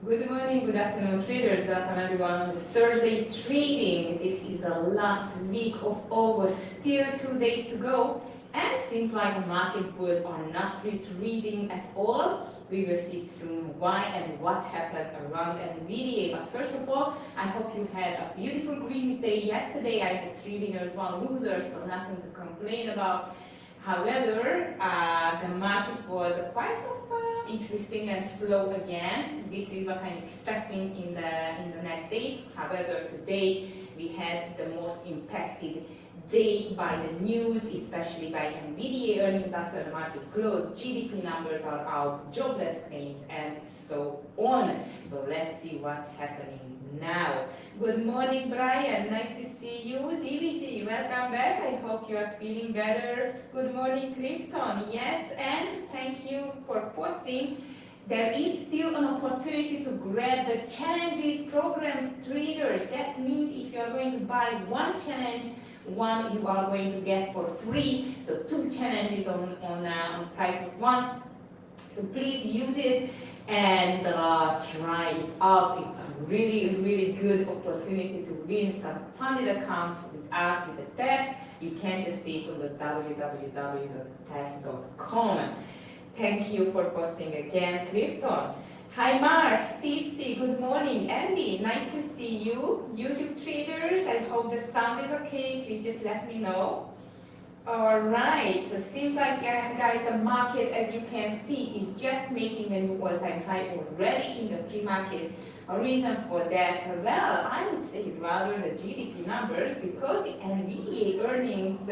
Good morning, good afternoon, traders. Welcome everyone on the Thursday trading. This is the last week of August, still 2 days to go. And seems like the market bulls are not retreating at all. We will see soon why and what happened around NVIDIA. But first of all, I hope you had a beautiful green day yesterday. I had 3 winners, 1 loser, so nothing to complain about. However, the market was quite interesting and slow again. This is what I'm expecting in the next days. However, today we had the most impacted day by the news, especially by NVIDIA earnings after the market closed. GDP numbers are out, jobless claims, and so on. So let's see what's happening now. Good morning, Brian. Nice to see you. DVG, welcome back. I hope you are feeling better. Good morning, Clifton. Yes, and thank you for posting. There is still an opportunity to grab the challenges programs traders. That means if you are going to buy one challenge, one you are going to get for free. So 2 challenges on price of 1. So please use it and try it out. It's a really good opportunity to win some funded accounts with us with the test. You can just see it on the www.test.com. Thank you for posting again, Clifton. Hi Mark, Steve C, good morning. Andy, nice to see you. YouTube traders, I hope the sound is okay. Please just let me know. Alright, so seems like guys, the market, as you can see, is just making a new all-time high already in the pre-market. A reason for that, well, I would say rather the GDP numbers, because the NVIDIA earnings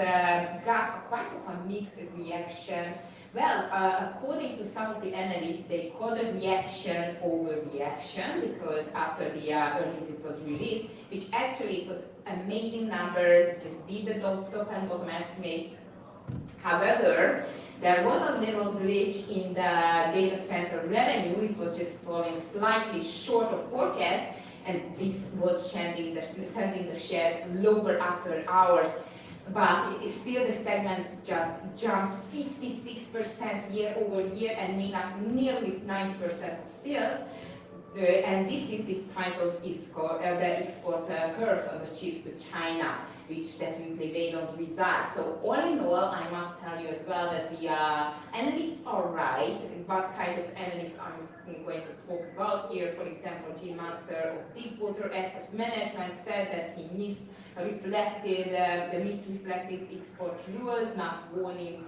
got quite of a mixed reaction. Well, according to some of the analysts, they call it reaction over reaction, because after the earnings it was released, which actually it was amazing numbers, just beat the top and bottom estimates. However, there was a little glitch in the data center revenue. It was just falling slightly short of forecast, and this was sending the shares lower after hours. But still the segment just jumped 56% year over year and made up nearly 90% of sales. And this is despite of the export curves on the chips to China, which definitely they don't result. So all in all, I must tell you as well that the analysts are right. What kind of analysts I'm going to talk about here? For example, Jim Munster of Deepwater Asset Management said that he misreflected export rules, not waning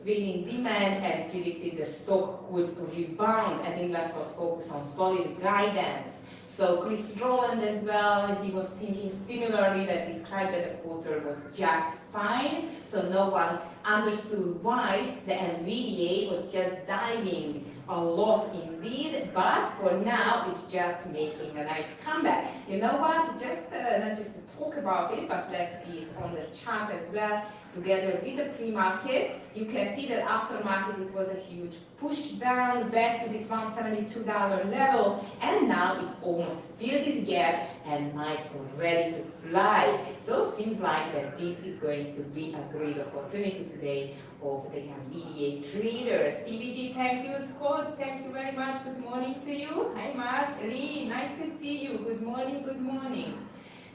demand, and predicted the stock could rebound as investors focus on solid guidance. So Chris Rowland as well, he was thinking similarly, that described that the quarter was just fine. So no one understood why the NVIDIA was just diving a lot indeed, but for now it's just making a nice comeback. You know what, just not just to talk about it, but let's see it on the chart as well. Together with the pre-market, you can see that after market it was a huge push down back to this $172 level, and now it's almost filled this gap and might be ready to fly. So seems like that this is going to be a great opportunity today of the NVIDIA traders. TVG, thank you. Scott, thank you very much. Good morning to you. Hi Mark, Lee, nice to see you. Good morning, good morning.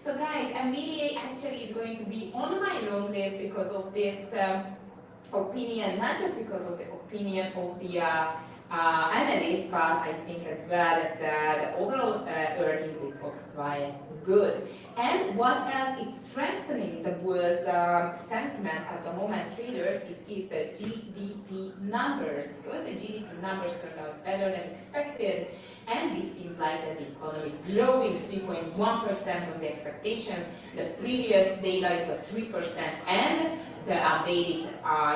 So guys, NVIDIA actually is going to be on my long list because of this opinion, not just because of the opinion of the analysts, but I think as well that the overall earnings, it was quite good. And what else is strengthening the bulls sentiment at the moment, traders, it is the GDP numbers, because the GDP numbers turned out better than expected, and this seems like that the economy is growing. 3.1% was the expectations. The previous data it was 3%, and the updated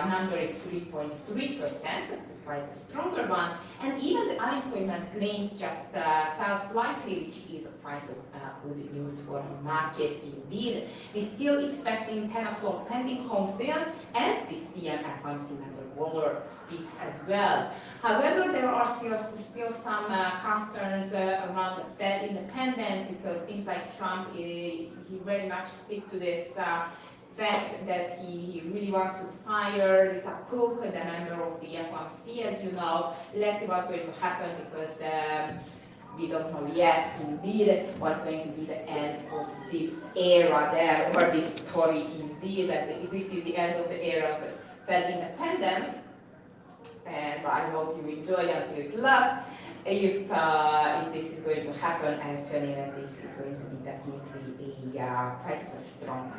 number is 3.3%, so it's quite a stronger one. And even the unemployment claims just fell slightly, which is quite of good news for the market indeed. We're still expecting 10 o'clock pending home sales and 6 p.m. FOMC member Waller speaks as well. However, there are still some concerns around the Fed independence, because it seems like Trump, he very much stick to this fact that he really wants to fire Lisa Cook, the member of the FOMC, as you know. Let's see what's going to happen, because we don't know yet indeed what's going to be the end of this era there, or this story indeed, that this is the end of the era of Fed independence. And I hope you enjoy until it lasts. If this is going to happen, actually, then this is going to be definitely a quite a strong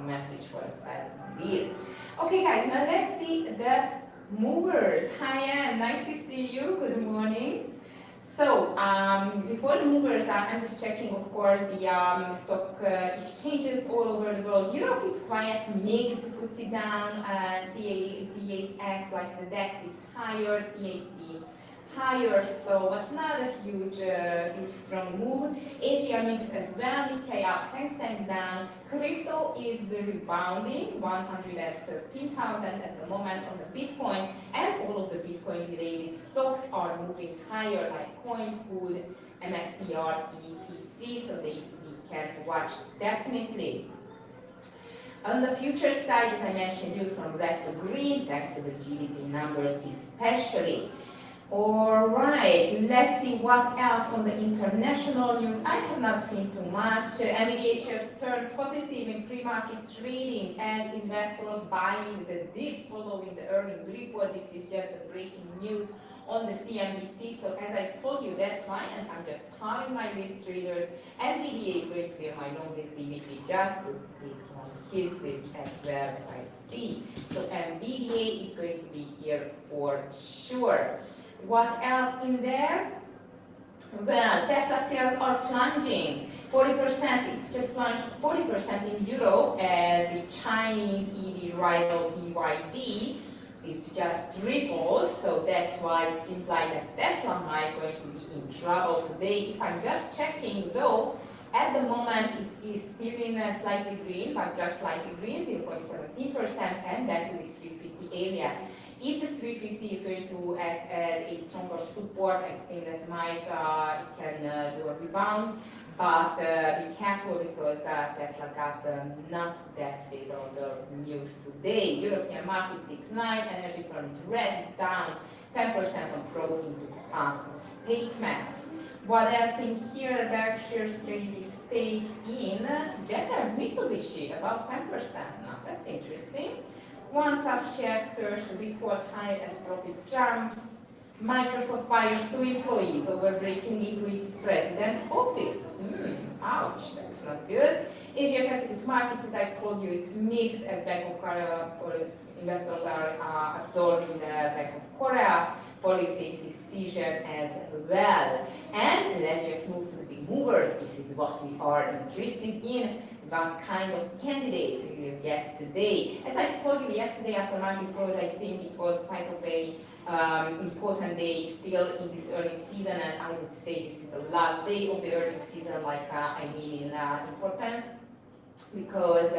message for the Fed indeed. Okay, guys, now let's see the movers. Hi, Anne, nice to see you. Good morning. So, before the movers, I'm just checking, of course, the stock exchanges all over the world. Europe, it's quite mixed. FTSE down, D8X, like the DAX is higher, CAC higher, so but not a huge strong move. Asia mixed as well, Nikkei up, Hang Seng down. Crypto is rebounding, 113,000 at the moment on the Bitcoin, and all of the Bitcoin related stocks are moving higher, like CoinHood, MSTR, ETC, so we can watch definitely. On the future side, as I mentioned, you from red to green, thanks to the GDP numbers especially. Alright, let's see what else on the international news. I have not seen too much. NVIDIA shares turned positive in pre-market trading as investors buying the dip following the earnings report. This is just the breaking news on the CNBC. So as I've told you, that's why, and I'm just calling my list traders. NVIDIA is going to be on my long list. DVG just put it on his list as well, as I see. So NVIDIA is going to be here for sure. What else in there? Well, Tesla sales are plunging. 40%, it's just plunged 40% in Europe as the Chinese EV rival BYD is just triples. So that's why it seems like that Tesla might going to be in trouble today. If I'm just checking though, at the moment it is still in a slightly green, but just slightly green, 0.17%, and back to this 350 area. If the 350 is going to act as a stronger support, I think that might it can do a rebound. But be careful because Tesla got not that favorable news today. European markets decline, energy from dread down 10% on probe into past statements. What else in here? Berkshire raises stake in Japan's Mitsubishi, about 10%. Now that's interesting. Qantas shares surge to record high as profit jumps. Microsoft fires 2 employees over breaking into its president's office. Ouch, that's not good. Asia Pacific markets, as I've told you, it's mixed as Bank of Korea investors are absorbing the Bank of Korea policy decision as well. And let's just move to the big movers. This is what we are interested in. What kind of candidates we will get today. As I told you yesterday after market close, I think it was quite of a important day still in this earnings season, and I would say this is the last day of the earnings season, like I mean in importance, because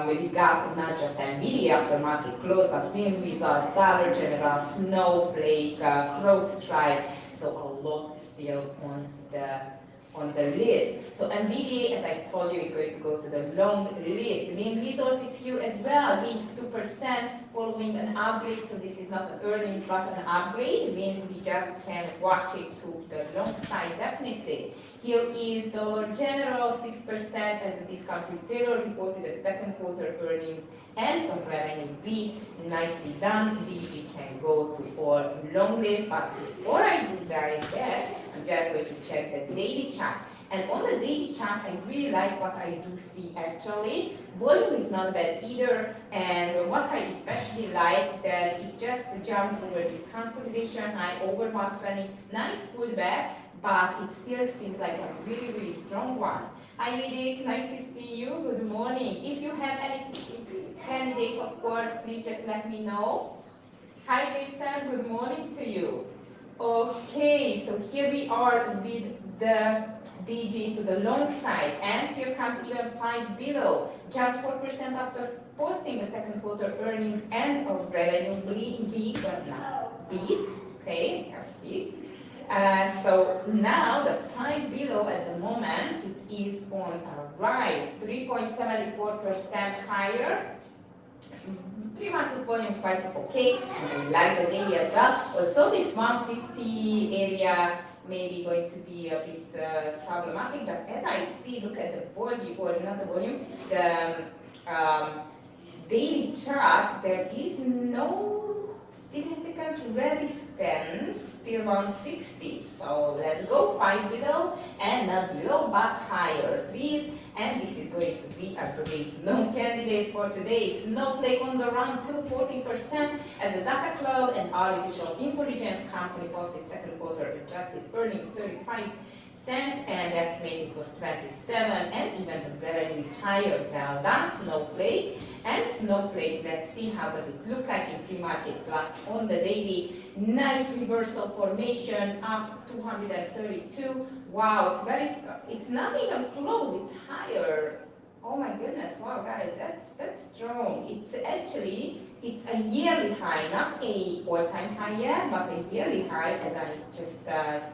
we got not just NVIDIA after market close, but Wind Results, Dollar General, Snowflake, CrowdStrike, so a lot still on the list. So NVIDIA, as I told you, is going to go to the long list. Wind Results is here as well, gained 2% following an upgrade. So this is not an earnings but an upgrade. Wind, we just can watch it to the long side definitely. Here is Dollar General, 6% as the discount retailer reported the second quarter earnings and on revenue beat. Nicely done. DG can go to our long list, but before I do that yet, I'm just going to check the daily chart. And on the daily chart, I really like what I do see actually. Volume is not bad either, and what I especially like that it just jumped over this consolidation high over 120. Now it's pulled back, but it still seems like a really, really strong one. Hi Vidik, nice to see you. Good morning. If you have any candidates, of course, please just let me know. Hi Lisa, good morning to you. Okay, so here we are with the DG to the long side, and here comes even 5 below. Jumped 4% after posting the second quarter earnings and of revenue beat, but not beat. Okay, I'll speak. So now the 5 below at the moment, it is on a rise, 3.74% higher. Pre-market volume quite okay, and I like the daily as well. Also this 150 area maybe going to be a bit problematic. But as I see, look at the volume, or not the volume, the daily chart, there is no significant resistance till 160. So let's go 5 below and not below but higher, please. And this is going to be a great long candidate for today. Snowflake on the run to 14% as the Data Cloud and Artificial Intelligence company posted second quarter adjusted earnings 35 cents and estimated was 27, and even the revenue is higher. Well done, Snowflake. And Snowflake, let's see how does it look like in pre-market plus on the daily. Nice reversal formation up 232. Wow, it's not even close, it's higher. Oh my goodness, wow guys, that's strong. It's a yearly high, not a all-time high yet, but a yearly high, as I just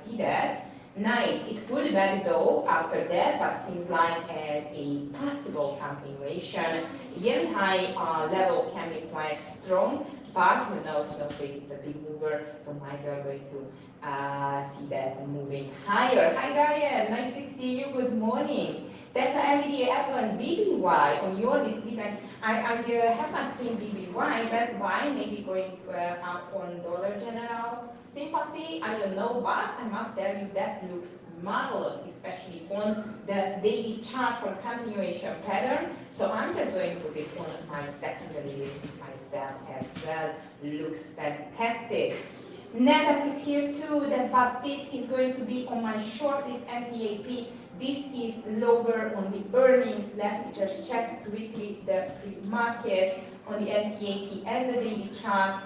see that. Nice, it pulled back though after that, but seems like as a possible continuation. Yearly high level can be quite strong, but you know, Snowflake is a big mover, so might well going to see that moving higher. Hi Ryan, nice to see you, good morning. Tesla, NVIDIA, Apple and BBY on your list. Even I have not seen BBY. Best Buy maybe going up on Dollar General. Sympathy, I don't know, but I must tell you that looks marvelous, especially on the daily chart for continuation pattern. So I'm just going to put it on my secondary list myself as well. Looks fantastic. NetApp is here too, but this is going to be on my shortlist MTAP. This is lower on the earnings. Let me just check quickly the pre-market on the MTAP and the daily chart.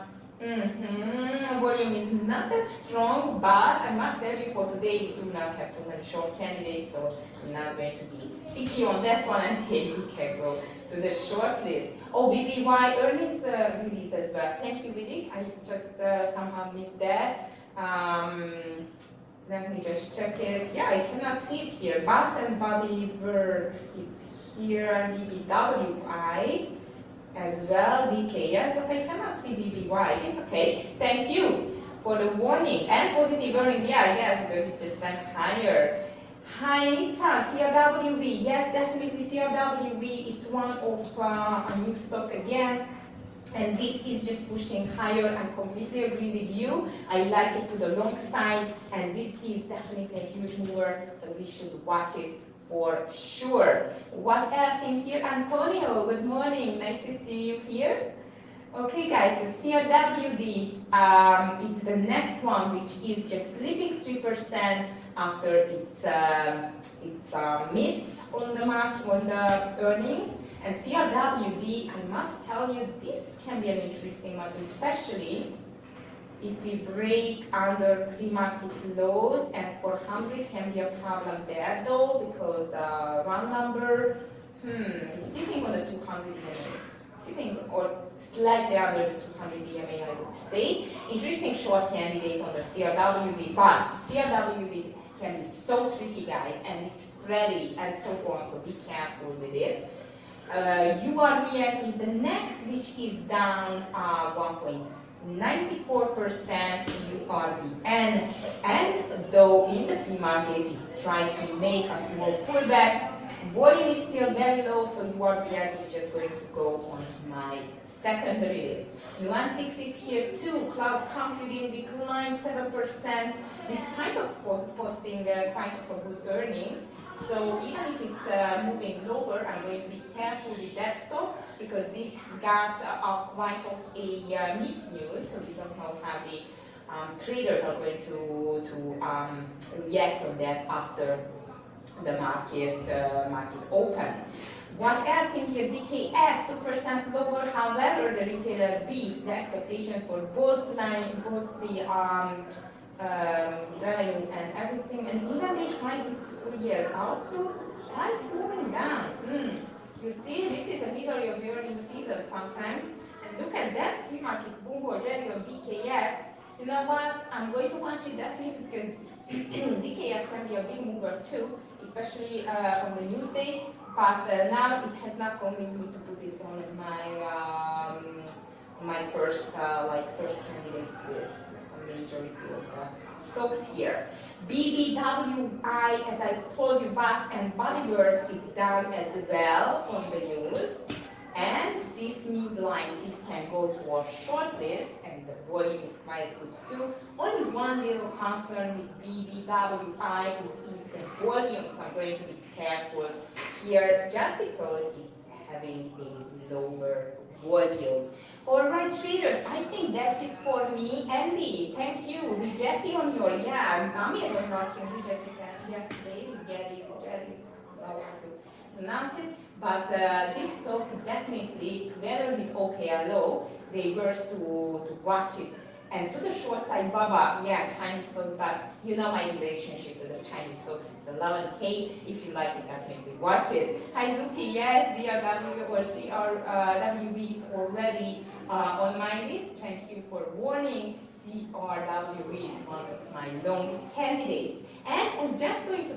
Volume is not that strong, but I must tell you for today we do not have too many short candidates, so I'm not going to be picky on that one until we can go to the short list. Oh, BBY earnings released as well. Thank you, Vidik. I just somehow missed that. Let me just check it. Yeah, I cannot see it here. Bath and Body Works, it's here. BBWI as well. DKS, but I cannot see BBY. It's okay. Thank you for the warning. And positive earnings, yeah, yes, because it just went higher. Hi, Nitsa, CRWV. Yes, definitely CRWV. It's one of a new stock again. And this is just pushing higher. I completely agree with you. I like it to the long side, and this is definitely a huge mover, so we should watch it for sure. What else in here? Antonio, good morning. Nice to see you here. Okay, guys, so CRWD, it's the next one, which is just slipping 3% after its miss on the market, on the earnings. And CRWD, I must tell you, this can be an interesting one, especially if we break under pre-market lows, and 400 can be a problem there though, because one number, it's sitting on the 200 EMA, sitting or slightly under the 200 EMA, I would say. Interesting short candidate on the CRWD, but CRWD can be so tricky, guys, and it's spready and so on, so be careful with it. URVN is the next, which is down 1.94% URVN, and though in the pre-market we try to make a small pullback, volume is still very low, so URVN is just going to go on my secondary list. Nuantix is here too. Cloud computing declined 7%. This kind of posting quite of a good earnings. So even if it's moving lower, I'm going to be careful with that stock because this got quite of a mixed news. So we don't know how the traders are going to react on that after the market open. What else in here? DKS 2% lower. However, the retailer beat the expectations for both the revenue and everything, and even behind its full-year outlook, it's moving down. You see, this is a misery of the earnings season sometimes. And look at that pre-market boom already on DKS. You know what? I'm going to watch it definitely because DKS can be a big mover too, especially on the news day. But now it has not convinced me to put it on my first candidates list. A majority of stocks here. BBWI, as I've told you, Bath and Body Works is down as well on the news. And this means like this can go to a short list, and the volume is quite good too. Only one little concern with BBWI is the volume, so I'm going to be careful here just because it's having a lower volume. Alright traders, I think that's it for me. Andy, thank you. Rejecting on your, Amir was watching rejecting yesterday. We get it, know how to pronounce it. But this stock definitely, together with OKLO, they were to watch it. And to the short side, Baba, Chinese stocks, but you know my relationship to the Chinese stocks. It's 11K. If you like it, definitely watch it. Hi Zuki, yes, DRW or CRWV is already on my list. Thank you for warning. CRWV is one of my long candidates. And I'm just going to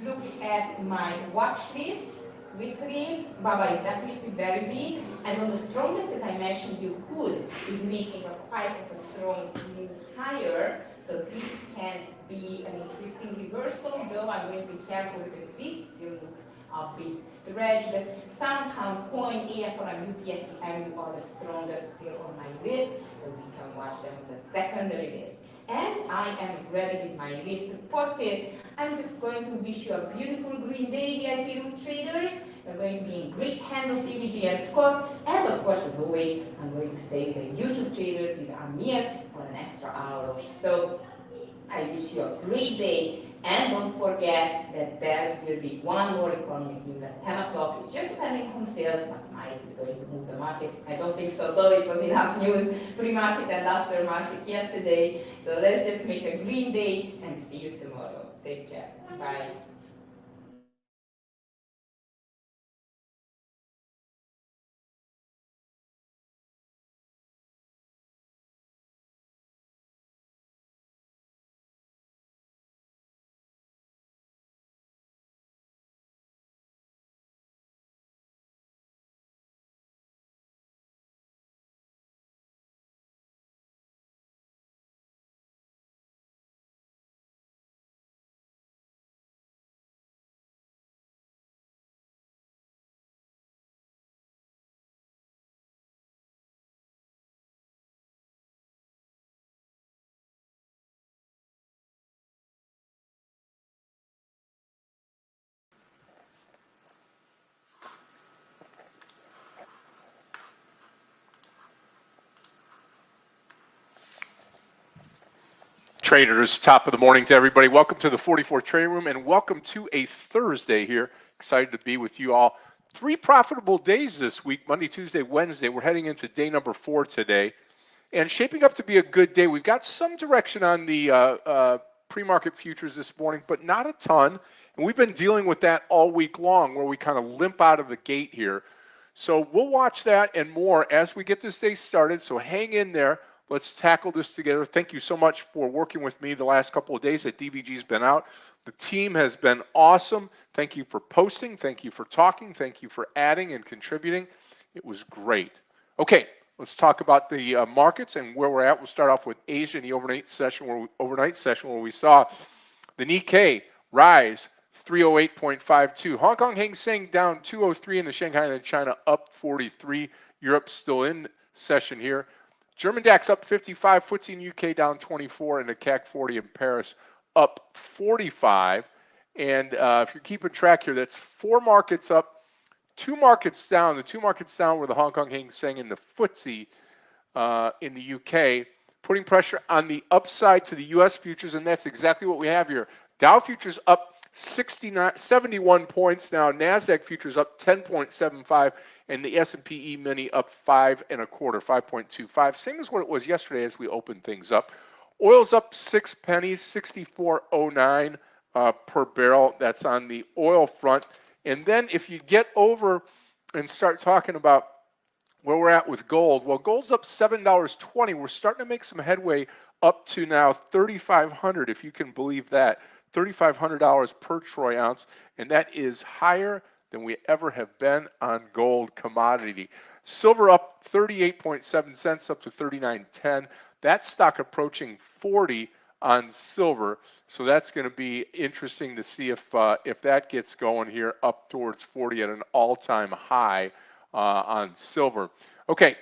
look at my watch list. Weekly, Baba is definitely very weak, and on the strongest, as I mentioned, you could, is making quite a strong move higher. So this can be an interesting reversal, though I'm going to be careful because this still looks a bit stretched. SoundHound Coin, AFR, and UPSDMU are the strongest still on my list, so we can watch them on the secondary list. And I am ready with my list to post it. I'm just going to wish you a beautiful green day, VIP room traders. You're going to be in great hands of DVG and Scott. And of course, as always, I'm going to stay with the YouTube traders with Amir for an extra hour or so. I wish you a great day. And don't forget that there will be one more economic news at 10 o'clock. It's just pending home sales, but Mike is going to move the market. I don't think so, though it was enough news pre-market and after market yesterday. So let's just make a green day and see you tomorrow. Take care. Bye. Traders, top of the morning to everybody. Welcome to the 44 Trading Room and welcome to a Thursday here. Excited to be with you all. 3 profitable days this week, Monday, Tuesday, Wednesday. We're heading into day number 4 today and shaping up to be a good day. We've got some direction on the pre-market futures this morning, but not a ton. And we've been dealing with that all week long where we kind of limp out of the gate here. So we'll watch that and more as we get this day started. So hang in there. Let's tackle this together. Thank you so much for working with me the last couple of days that DVG's been out. The team has been awesome. Thank you for posting. Thank you for talking. Thank you for adding and contributing. It was great. Okay, let's talk about the markets and where we're at. We'll start off with Asia in the overnight session where we saw the Nikkei rise 308.52. Hong Kong Hang Seng down 203 and the Shanghai and China up 43. Europe still in session here. German DAX up 55, FTSE in UK down 24, and the CAC 40 in Paris up 45. And if you're keeping track here, that's 4 markets up, 2 markets down. The 2 markets down were the Hong Kong Hang Seng and the FTSE in the UK, putting pressure on the upside to the US futures, and that's exactly what we have here. Dow futures up 71 points now. NASDAQ futures up 10.75, and the S&P E-mini up 5.25, same as what it was yesterday as we opened things up. Oil's up 6 pennies, 64.09 per barrel. That's on the oil front. And then if you get over and start talking about where we're at with gold, well, gold's up $7.20. We're starting to make some headway up to now $3,500, if you can believe that. $3,500 per troy ounce, and that is higher than we ever have been on gold commodity. Silver up 38.7 cents up to 39.10. That stock approaching 40 on silver. So that's going to be interesting to see if that gets going here up towards 40 at an all-time high on silver. Okay.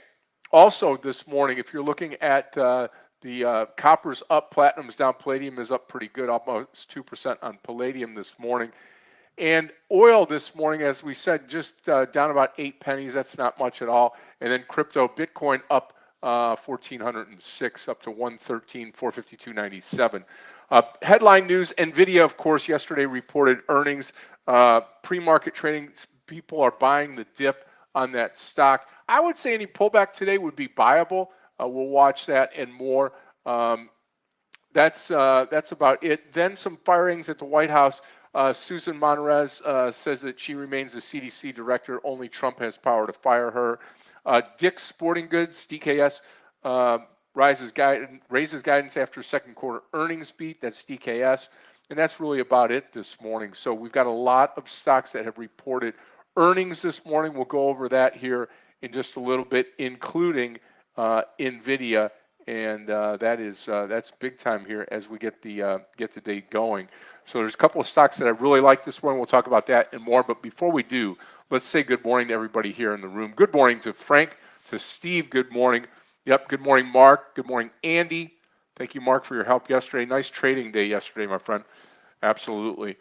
Also this morning, if you're looking at the copper's up, platinum's down, palladium is up pretty good, almost 2% on palladium this morning. And oil this morning, as we said, just down about 8 pennies. That's not much at all. And then crypto, Bitcoin up 1,406 up to 113, 452.97. Headline news: Nvidia, of course, yesterday reported earnings. Pre-market trading, people are buying the dip on that stock. I would say any pullback today would be buyable. We'll watch that and more. That's about it. Then some firings at the White House. Susan Monrez says that she remains the CDC director. Only Trump has power to fire her. Dick's Sporting Goods, DKS, raises guidance after second quarter earnings beat. That's DKS. And that's really about it this morning. So we've got a lot of stocks that have reported earnings this morning. We'll go over that here in just a little bit, including Nvidia. And that's big time here as we get the day going. So there's a couple of stocks that I really like this morning. We'll talk about that and more. But before we do, let's say good morning to everybody here in the room. Good morning to Frank, to Steve. Good morning. Yep. Good morning, Mark. Good morning, Andy. Thank you, Mark, for your help yesterday. Nice trading day yesterday, my friend. Absolutely.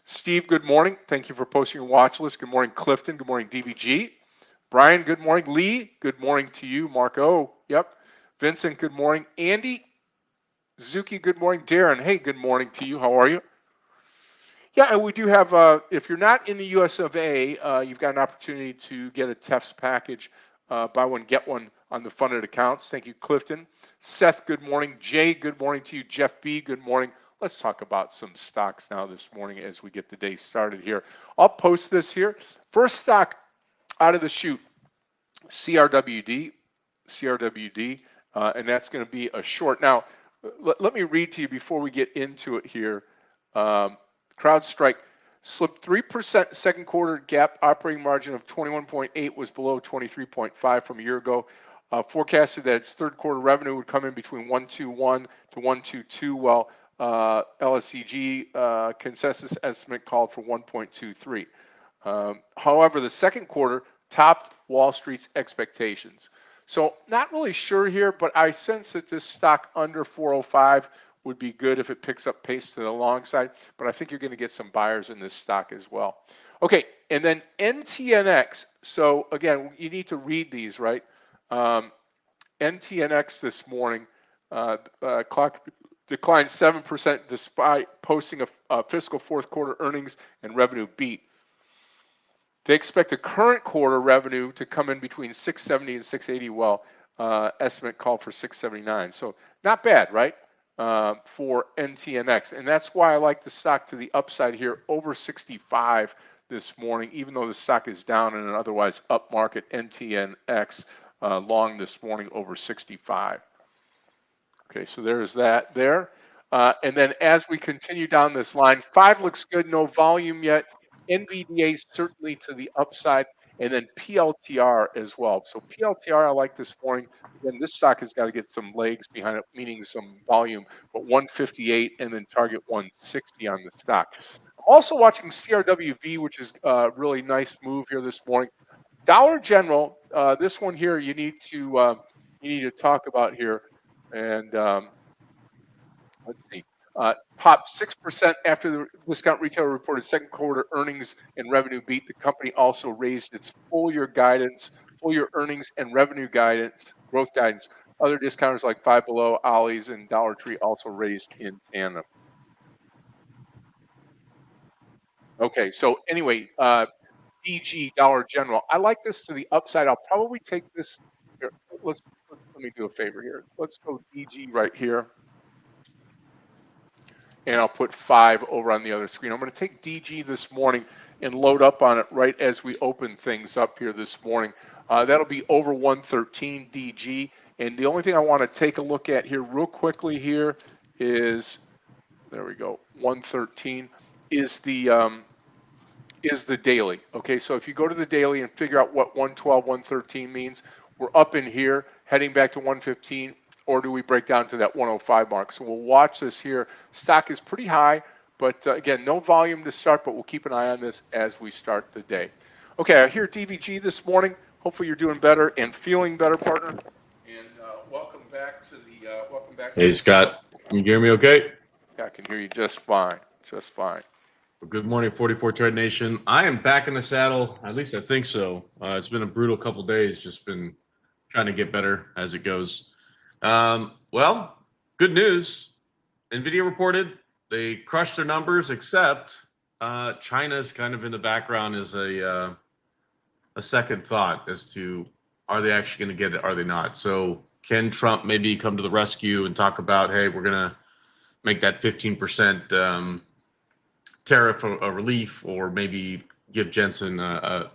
Steve, good morning. Thank you for posting your watch list. Good morning, Clifton. Good morning, DVG. Brian, good morning. Lee, good morning to you. Mark O. Yep. Vincent, good morning. Andy, Zuki, good morning. Darren, hey, good morning to you. How are you? Yeah, and we do have, if you're not in the US of A, you've got an opportunity to get a TEFS package, buy one, get one on the funded accounts. Thank you, Clifton. Seth, good morning. Jay, good morning to you. Jeff B, good morning. Let's talk about some stocks now this morning as we get the day started here. I'll post this here. First stock out of the chute, CRWD, and that's going to be a short. Now, let me read to you before we get into it here. CrowdStrike slipped 3% second quarter GAAP operating margin of 21.8 was below 23.5 from a year ago. Forecasted that its third quarter revenue would come in between 121 to 122, while LSEG consensus estimate called for 1.23. However, the second quarter topped Wall Street's expectations. So not really sure here, but I sense that this stock under 405 would be good if it picks up pace to the long side, but I think you're going to get some buyers in this stock as well. Okay, and then NTNX. So again, you need to read these, right? NTNX this morning clock declined 7% despite posting a fiscal fourth quarter earnings and revenue beat. They expect the current quarter revenue to come in between 670 and 680, while estimate called for 679. So not bad, right? For NTNX, and that's why I like the stock to the upside here over 65 this morning, even though the stock is down in an otherwise up market. NTNX long this morning over 65. Okay, so there's that there. And then as we continue down this line, 5 looks good, no volume yet. NVDA certainly to the upside, and then PLTR as well. So PLTR I like this morning. Again, this stock has got to get some legs behind it, meaning some volume, but 158 and then target 160 on the stock. Also watching CRWV, which is a really nice move here this morning. Dollar General, this one here you need to talk about here, and let's see. Popped 6% after the discount retailer reported second quarter earnings and revenue beat. The company also raised its full year guidance, full year earnings and revenue guidance, growth guidance. Other discounters like Five Below, Ollie's, and Dollar Tree also raised in tandem. Okay, so anyway, DG, Dollar General. I like this to the upside. I'll probably take this here. Let me do a favor here. Let's go DG right here. And I'll put 5 over on the other screen. I'm going to take DG this morning and load up on it right as we open things up here this morning. That'll be over 113 DG. And the only thing I want to take a look at here real quickly here is, there we go, 113 is the daily. Okay, so if you go to the daily and figure out what 112, 113 means, we're up in here, heading back to 115. or do we break down to that 105 mark? So we'll watch this here. Stock is pretty high, but again, no volume to start, but we'll keep an eye on this as we start the day. Okay, I hear DVG this morning. Hopefully you're doing better and feeling better, partner. And welcome back to the Hey, Scott. Can you hear me okay? Yeah, I can hear you just fine. Just fine. Well, good morning, 44 Trade Nation. I am back in the saddle. At least I think so. It's been a brutal couple days. Just been trying to get better as it goes. Well, good news. NVIDIA reported they crushed their numbers, except China's kind of in the background as a second thought as to are they actually going to get it? Are they not? So can Trump maybe come to the rescue and talk about, hey, we're going to make that 15% tariff a relief, or maybe give Jensen an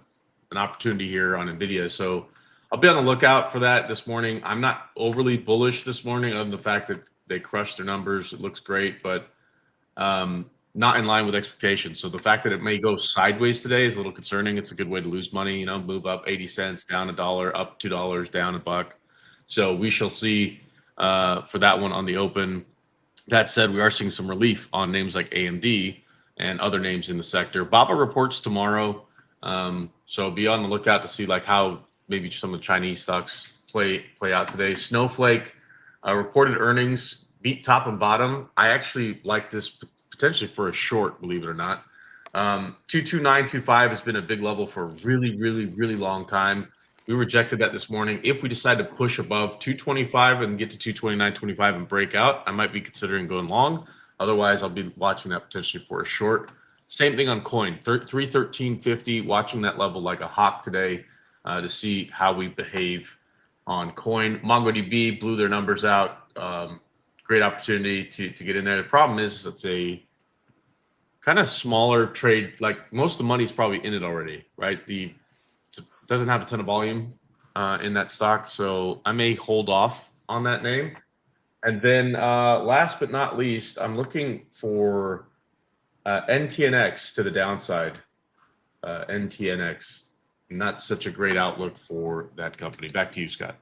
opportunity here on NVIDIA. So I'll be on the lookout for that this morning. I'm not overly bullish this morning other than the fact that they crushed their numbers. It looks great, but not in line with expectations. So the fact that it may go sideways today is a little concerning. It's a good way to lose money, move up 80 cents, down $1, up $2, down $1. So we shall see for that one on the open. That said, we are seeing some relief on names like AMD and other names in the sector. BABA reports tomorrow, so be on the lookout to see like how maybe some of the Chinese stocks play out today. Snowflake reported earnings, beat top and bottom. I actually like this potentially for a short, believe it or not. 22925 has been a big level for a really, really, really long time. We rejected that this morning. If we decide to push above 225 and get to 229.25 and break out, I might be considering going long. Otherwise, I'll be watching that potentially for a short. Same thing on coin, 313.50, watching that level like a hawk today to see how we behave on coin. MongoDB blew their numbers out. Great opportunity to get in there. The problem is it's a kind of smaller trade. Like most of the money's probably in it already, right? Doesn't have a ton of volume in that stock, so I may hold off on that name. And then last but not least, I'm looking for NTNX to the downside. NTNX, not such a great outlook for that company. Back to you, Scott.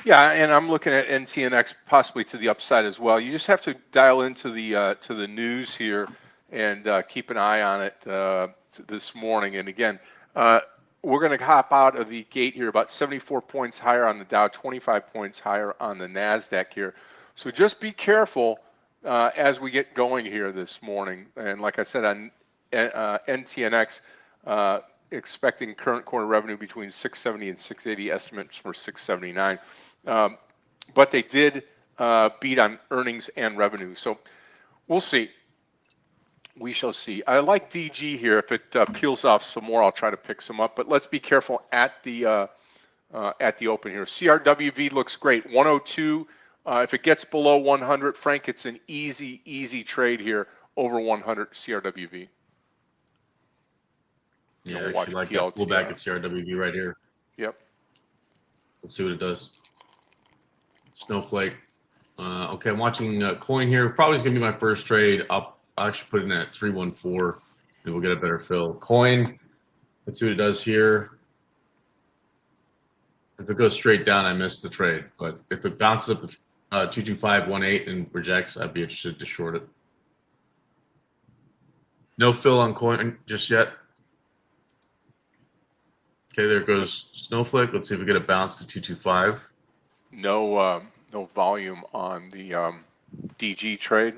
Yeah, and I'm looking at NTNX possibly to the upside as well. You just have to dial into the news here and keep an eye on it this morning. And again, we're going to hop out of the gate here about 74 points higher on the Dow, 25 points higher on the NASDAQ here. So just be careful as we get going here this morning. And like I said, on NTNX, expecting current quarter revenue between 670 and 680, estimates for 679. But they did beat on earnings and revenue. So we'll see. We shall see. I like DG here. If it peels off some more, I'll try to pick some up. But let's be careful at the open here. CRWV looks great. 102. If it gets below 100, Frank, it's an easy trade here over 100 CRWV. Yeah, I actually like that pullback at CRWV right here. Yep. Let's see what it does. Snowflake. Okay, I'm watching coin here. Probably is going to be my first trade. I'll actually put it in at 314, and we'll get a better fill. Coin, let's see what it does here. If it goes straight down, I missed the trade. But if it bounces up to 225.18 and rejects, I'd be interested to short it. No fill on coin just yet. Okay, there goes Snowflake. Let's see if we get a bounce to 225. No volume on the DG trade.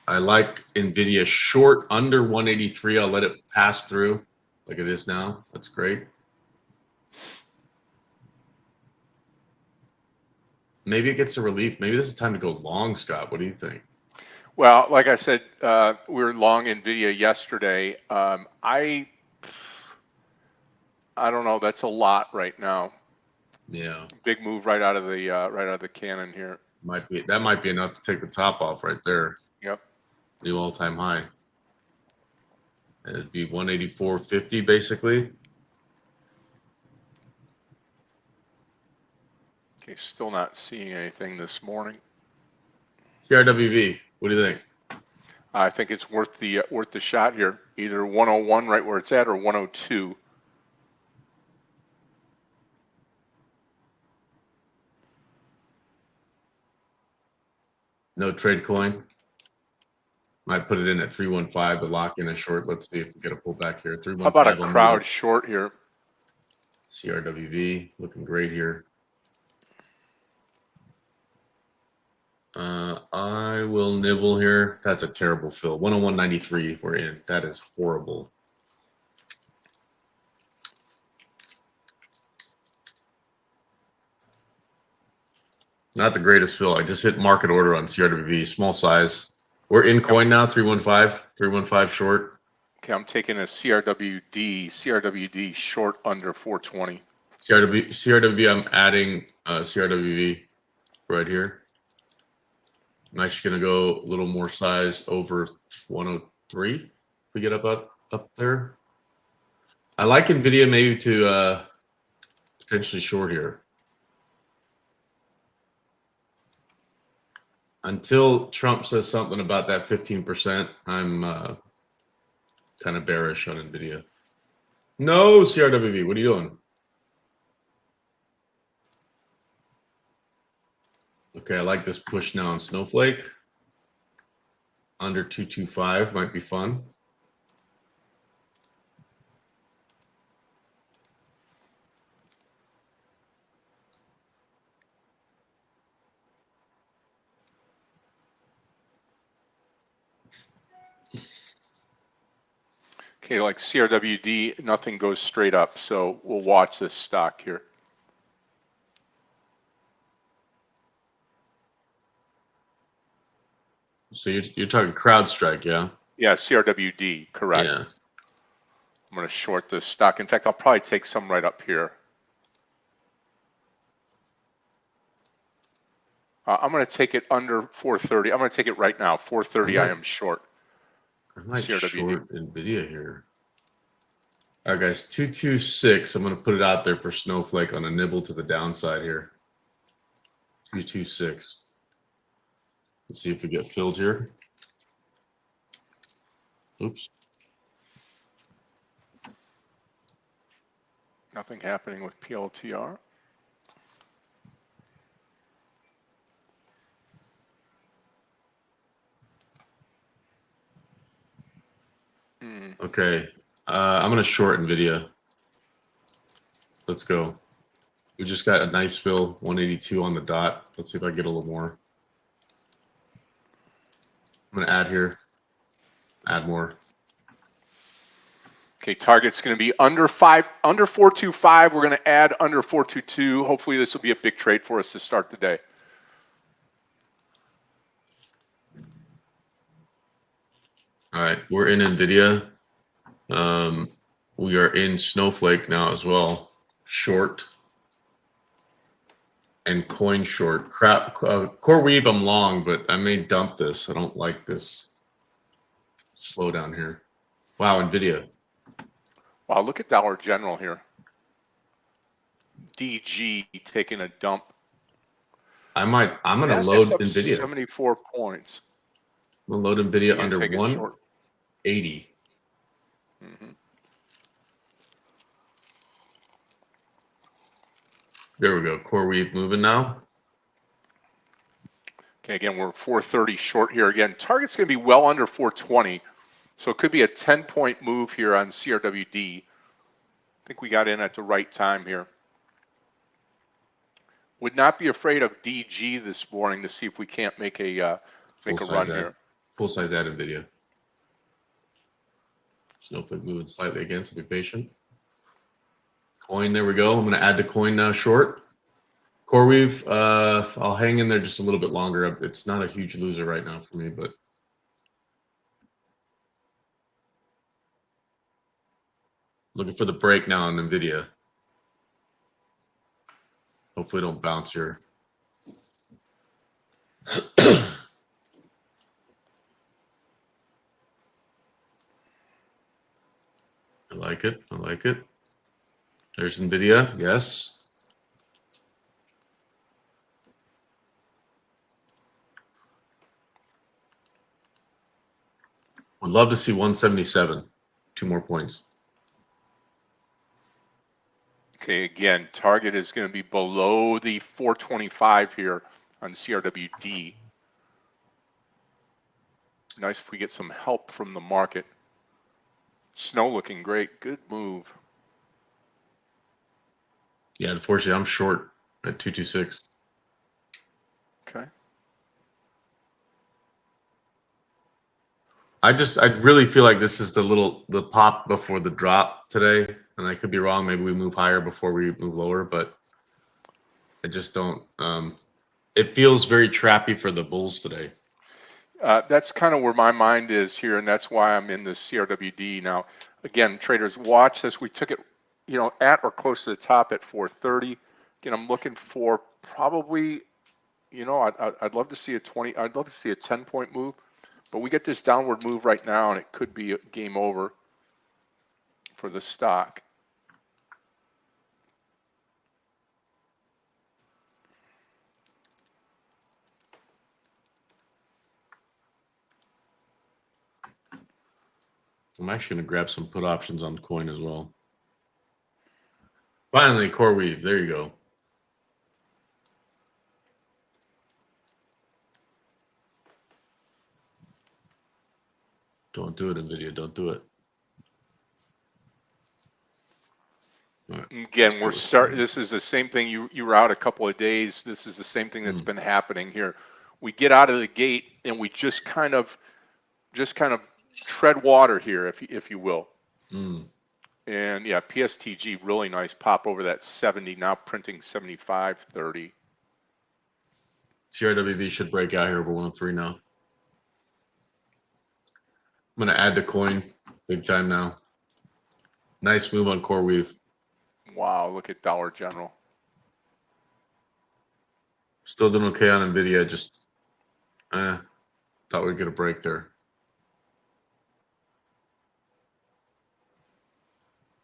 I like NVIDIA short under 183. I'll let it pass through like it is now. That's great. Maybe it gets a relief. Maybe this is time to go long, Scott. What do you think? Well, like I said, we were long NVIDIA yesterday. I don't know. That's a lot right now. Yeah. Big move right out of the cannon here. That might be enough to take the top off right there. Yep. New all-time high. It'd be 184.50 basically. Okay, still not seeing anything this morning. CRWV, what do you think? I think it's worth the shot here. Either 101 right where it's at or 102. No trade coin. Might put it in at 315 to lock in a short. Let's see if we get a pullback here. 315. How about a I'll crowd move it. short here? CRWV looking great here. I will nibble here. That's a terrible fill. 101.93. We're in. That is horrible. Not the greatest fill. I just hit market order on CRWV. Small size. We're in coin now. 315. 315 short. Okay, I'm taking a CRWD short under 420. CRWV, I'm adding CRWV right here. I'm actually going to go a little more size over 103 if we get up there. I like NVIDIA maybe to potentially short here. Until Trump says something about that 15%, I'm kind of bearish on NVIDIA. No, CRWV, what are you doing? Okay, I like this push now on Snowflake. Under 225 might be fun. Okay, like CRWD, nothing goes straight up, so we'll watch this stock here. So you're talking CrowdStrike, yeah? Yeah, CRWD, correct. Yeah. I'm going to short this stock. In fact, I'll probably take some right up here. I'm going to take it under 430. I'm going to take it right now. 430, I am short. I might CRWD. short NVIDIA here. All right, guys, 226. I'm going to put it out there for Snowflake on a nibble to the downside here. 226. Let's see if we get filled here. Oops. Nothing happening with PLTR. Okay. I'm going to short NVIDIA. Let's go. We just got a nice fill, 182 on the dot. Let's see if I get a little more. I'm going to add here. Add more. Okay, target's going to be under 425. We're going to add under 422. Hopefully this will be a big trade for us to start the day. All right, we're in NVIDIA. We are in Snowflake now as well. Short. And coin short. CoreWeave, I'm long, but I may dump this. I don't like this slowdown here. Wow, NVIDIA. Wow, look at Dollar General here. DG taking a dump. I'm gonna load NVIDIA. 74 points. I'm gonna load NVIDIA under 180. There we go. CoreWeave moving now. Okay, again, we're 430 short here. Again, target's going to be well under 420. So it could be a 10-point move here on CRWD. I think we got in at the right time here. Would not be afraid of DG this morning to see if we can't make a run here. Full size add NVIDIA. Snowflake moving slightly again, so be patient. Coin, there we go. I'm going to add the coin now short. CoreWeave, I'll hang in there just a little bit longer. It's not a huge loser right now for me, but looking for the break now on NVIDIA. Hopefully don't bounce here. I like it. I like it. There's NVIDIA. Yes. Would love to see 177. 2 more points. Okay, again, target is going to be below the 425 here on CRWD. Nice if we get some help from the market. Snow looking great. Good move. Yeah, unfortunately, I'm short at 226. Okay. I really feel like this is the pop before the drop today, and I could be wrong. Maybe we move higher before we move lower, but I just don't. It feels very trappy for the bulls today. That's kind of where my mind is here, and that's why I'm in the CRWD now. Again, traders, watch this. We took it, at or close to the top at 430. Again, I'm looking for probably, I'd love to see a 20. I'd love to see a 10-point move, but we get this downward move right now, and it could be a game over for the stock. I'm actually going to grab some put options on coin as well. Finally, CoreWeave. There you go. Don't do it, NVIDIA. Don't do it. Right. Again, this is the same thing. You were out a couple of days. This is the same thing that's been happening here. We get out of the gate and we just kind of tread water here, if you will. And yeah, PSTG, really nice pop over that 70, now printing 75.30. CRWV should break out here over 103 now. I'm going to add the coin big time now. Nice move on CoreWeave. Wow, look at Dollar General. Still doing okay on NVIDIA. Just thought we'd get a break there.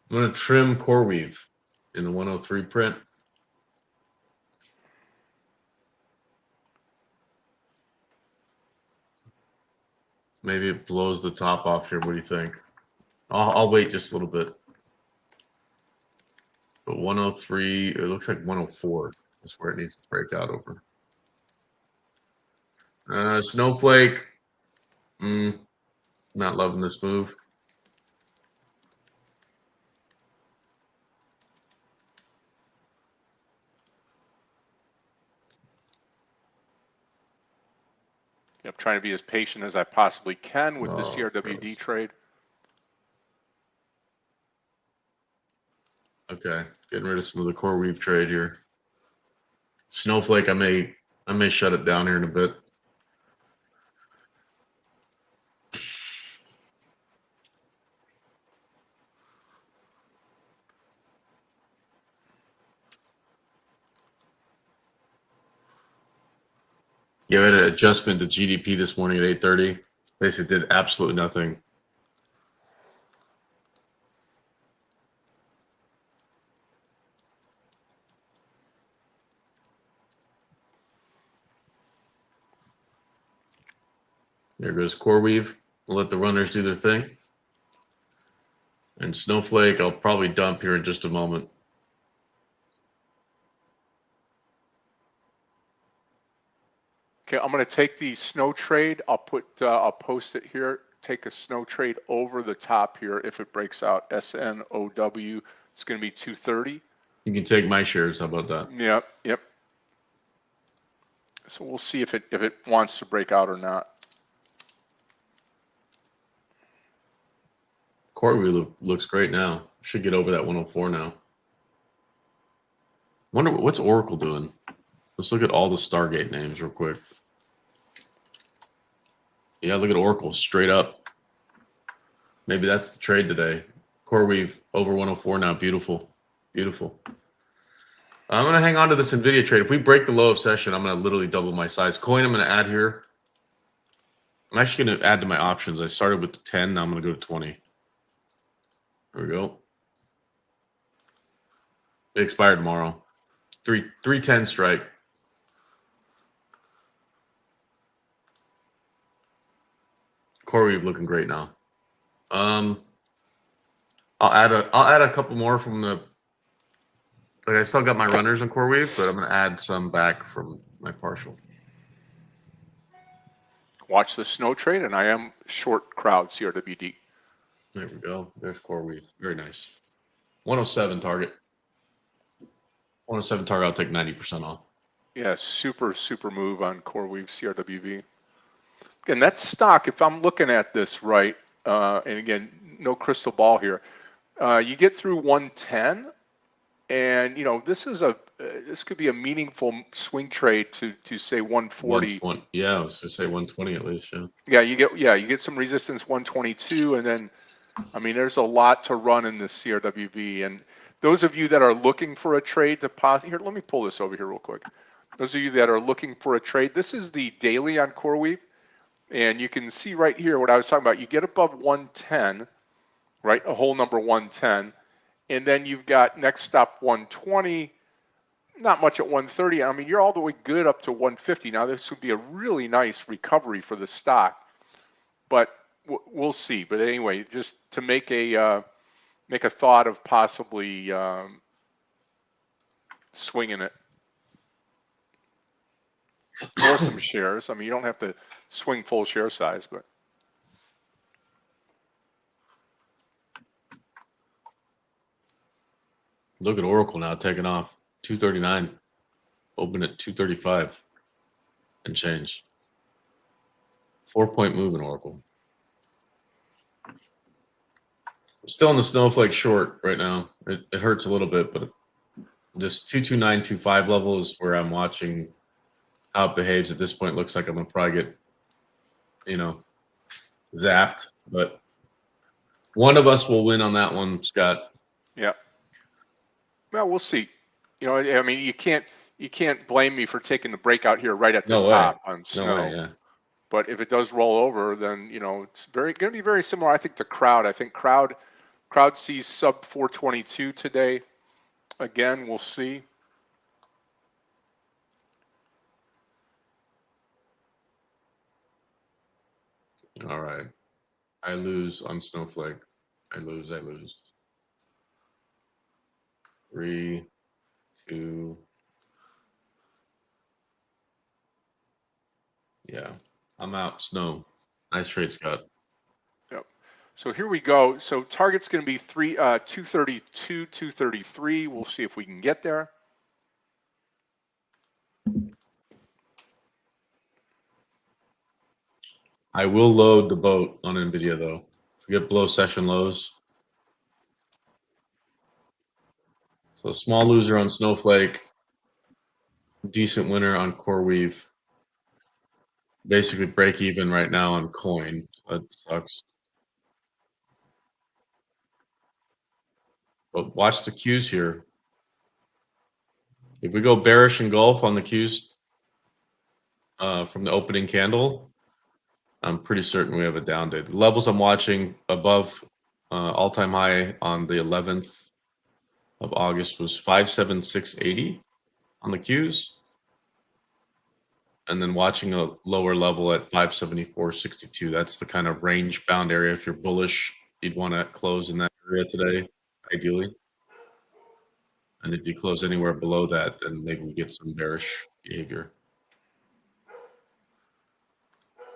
I'm going to trim CoreWeave in the 103 print. Maybe it blows the top off here. What do you think? I'll wait just a little bit. But 103, it looks like 104 is where it needs to break out over. Snowflake. Not loving this move. I'm trying to be as patient as I possibly can with the CRWD gross. trade. Okay, getting rid of some of the CoreWeave trade here. Snowflake, I may shut it down here in a bit. Yeah, we had an adjustment to GDP this morning at 8:30. Basically did absolutely nothing. There goes CoreWeave. We'll let the runners do their thing. And Snowflake, I'll probably dump here in just a moment. Okay, I'm going to take the snow trade. I'll post it here. Take a snow trade over the top here if it breaks out. SNOW. It's going to be 230. You can take my shares. How about that? Yep. So we'll see if it wants to break out or not. CoreWeave looks great now. Should get over that 104 now. Wonder what's Oracle doing. Let's look at all the Stargate names real quick. Yeah, look at Oracle straight up. Maybe that's the trade today. CoreWeave over 104 now. Beautiful. Beautiful. I'm going to hang on to this NVIDIA trade. If we break the low of session, I'm going to literally double my size. Coin, I'm going to add here. I'm actually going to add to my options. I started with 10. Now I'm going to go to 20. There we go. They expire tomorrow. 310 strike. CoreWeave looking great now. I'll add a couple more from the. Like I still got my runners on CoreWeave, but I'm gonna add some back from my partial. watch the snow trade, and I am short crowd CRWD. There we go. There's CoreWeave. Very nice. 107 target. 107 target. I'll take 90% off. Yeah, super move on CoreWeave CRWV. Again, that's stock. If I'm looking at this right, and again, no crystal ball here, you get through 110, and this could be a meaningful swing trade to say 140. Yeah, I was gonna say 120 at least. Yeah, you get some resistance 122, and then there's a lot to run in this CRWV. And those of you that are looking for a trade to here, let me pull this over here real quick. Those of you that are looking for a trade, this is the daily on CoreWeave, and you can see right here what I was talking about. You get above 110, right? A whole number 110, and then you've got next stop 120. Not much at 130. You're all the way good up to 150. Now this would be a really nice recovery for the stock, but we'll see. But anyway, just to make a thought of possibly swinging it or some shares. You don't have to swing full share size, but look at Oracle now taking off. 239, open at 235 and change. 4-point move in Oracle. Still in the snowflake short right now. It hurts a little bit, but this 229.25 level is where I'm watching how it behaves. At this point, looks like I'm gonna probably get, zapped. But one of us will win on that one, Scott. Yeah. Well, we'll see. You can't blame me for taking the breakout here right at the top on snow. No way, yeah. But if it does roll over, then it's going to be very similar. I think to crowd. I think crowd sees sub 422 today. Again, we'll see. All right. I lose on Snowflake. I lose. 3, 2. Yeah, I'm out. Snow. Nice trade, Scott. Yep. So here we go. So target's going to be 232, 233. We'll see if we can get there. I will load the boat on NVIDIA though. If we get below session lows. So small loser on Snowflake, decent winner on CoreWeave. Basically break even right now on Coin. That sucks. But watch the cues here. If we go bearish engulf on the cues from the opening candle, I'm pretty certain we have a down day. The levels I'm watching above all-time high on the 11th of August was 576.80 on the cues. And then watching a lower level at 574.62. That's the kind of range bound area. If you're bullish, you'd want to close in that area today, ideally. And if you close anywhere below that, then maybe we get some bearish behavior.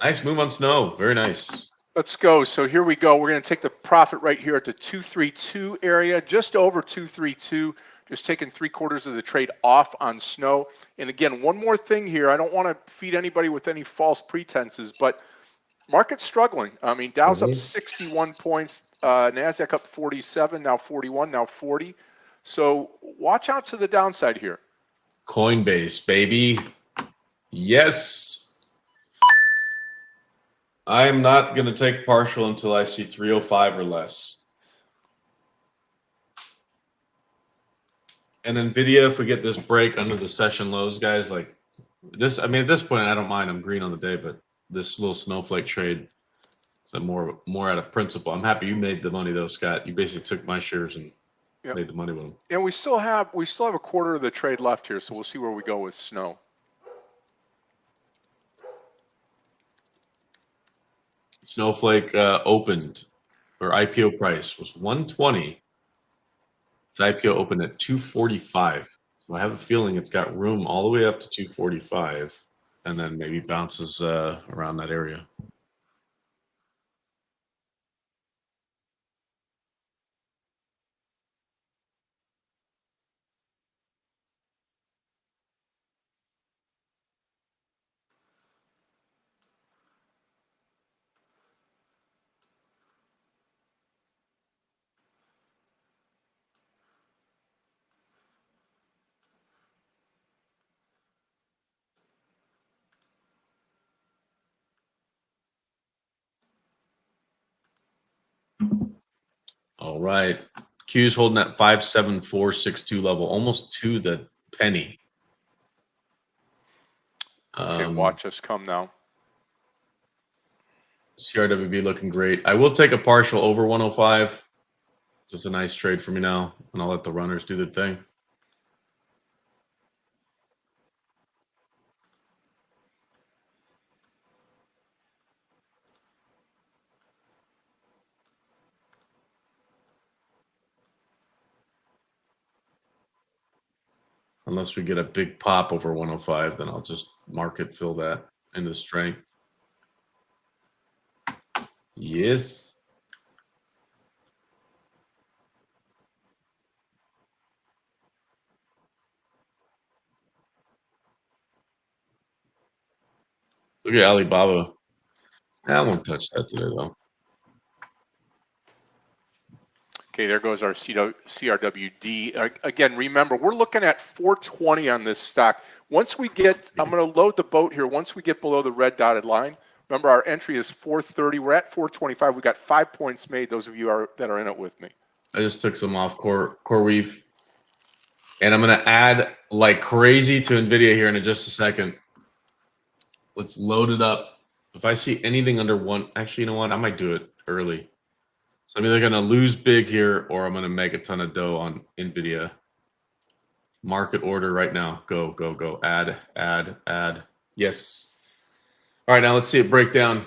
Nice move on snow. Very nice. Let's go. So here we go. We're going to take the profit right here at the 232 area, just over 232. Just taking 3/4 of the trade off on snow. And again, one more thing here. I don't want to feed anybody with any false pretenses, but market's struggling. Dow's up 61 points, NASDAQ up 47, now 41, now 40. So watch out to the downside here. Coinbase, baby. Yes. I'm not going to take partial until I see 305 or less. And NVIDIA, if we get this break under the session lows, guys, like this, at this point, I don't mind. I'm green on the day, but this little snowflake trade is more out of principle. I'm happy you made the money though, Scott. You basically took my shares and made the money with them. And we still have a quarter of the trade left here, so we'll see where we go with snow. Snowflake opened, or IPO price was 120. Its IPO opened at 245. So I have a feeling it's got room all the way up to 245. and then maybe bounces around that area. All right. Q's holding that 57462 level, almost to the penny. Okay, watch us come now. CRWB looking great. I will take a partial over 105. Just a nice trade for me now, and I'll let the runners do their thing. Unless we get a big pop over 105, then I'll just market fill that into strength. Yes. Look at Alibaba. I won't touch that today, though. Okay, there goes our CRWD. Again, remember, we're looking at 420 on this stock. Once we get, I'm going to load the boat here. Once we get below the red dotted line, remember our entry is 430. We're at 425. We got 5 points made. Those of you that are in it with me. I just took some off CoreWeave. And I'm going to add like crazy to NVIDIA here in just a second. Let's load it up. If I see anything under one, actually, you know what? I might do it early. So I'm either going to lose big here or I'm going to make a ton of dough on NVIDIA. Market order right now. Go, go, go. Add, add, add. Yes. All right, now let's see it break down.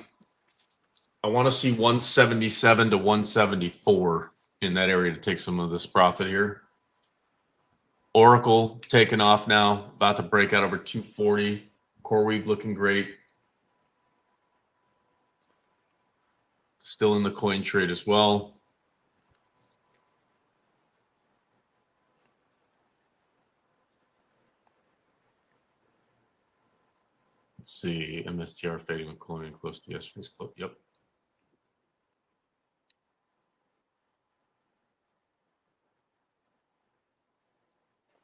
I want to see 177 to 174 in that area to take some of this profit here. Oracle taking off now, about to break out over 240. CoreWeave looking great. Still in the coin trade as well. Let's see, MSTR fading with coin close to yesterday's close. Yep.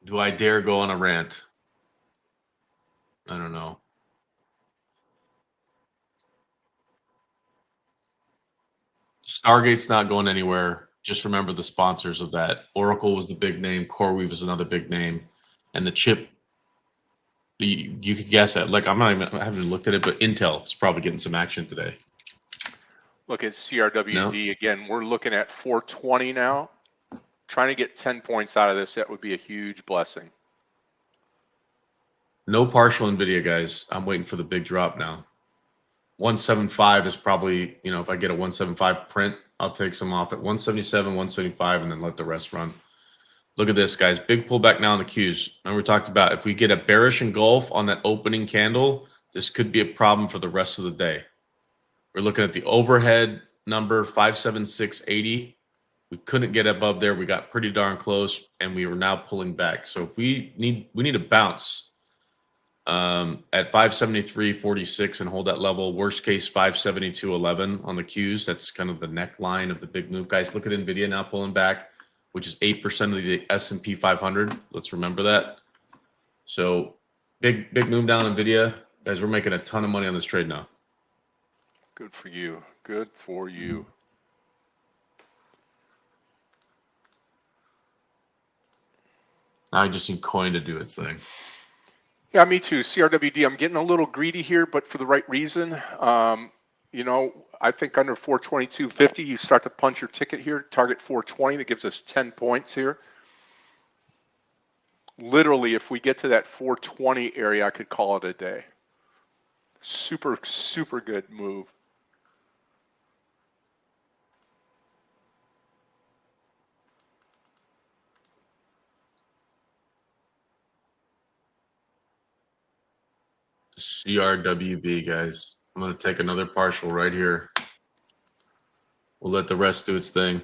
Do I dare go on a rant? I don't know. Stargate's not going anywhere. Just remember the sponsors of that. Oracle was the big name. CoreWeave is another big name. And the chip, you could guess at. Like, I haven't looked at it, but Intel is probably getting some action today. Look at CRWD again. We're looking at 420 now. Trying to get 10 points out of this, that would be a huge blessing. No partial NVIDIA, guys. I'm waiting for the big drop now. 175 is probably, if I get a 175 print, I'll take some off at 177, 175, and then let the rest run. Look at this, guys. Big pullback now on the Qs. Remember we talked about if we get a bearish engulf on that opening candle, this could be a problem for the rest of the day. We're looking at the overhead number 57680. We couldn't get above there. We got pretty darn close, and we were now pulling back. So if we need a bounce at 573.46 and hold that level. Worst case 572.11 on the Qs. That's kind of the neckline of the big move, guys. Look at NVIDIA now pulling back, which is 8% of the S&P 500. Let's remember that. So big move down NVIDIA, guys. We're making a ton of money on this trade now. Good for you. Good for you. Now I just need coin to do its thing. Yeah, me too. CRWD, I'm getting a little greedy here, but for the right reason. I think under 422.50, you start to punch your ticket here. Target 420, that gives us 10 points here. Literally, if we get to that 420 area, I could call it a day. Super, super good move. CRWB, guys. I'm going to take another partial right here. We'll let the rest do its thing.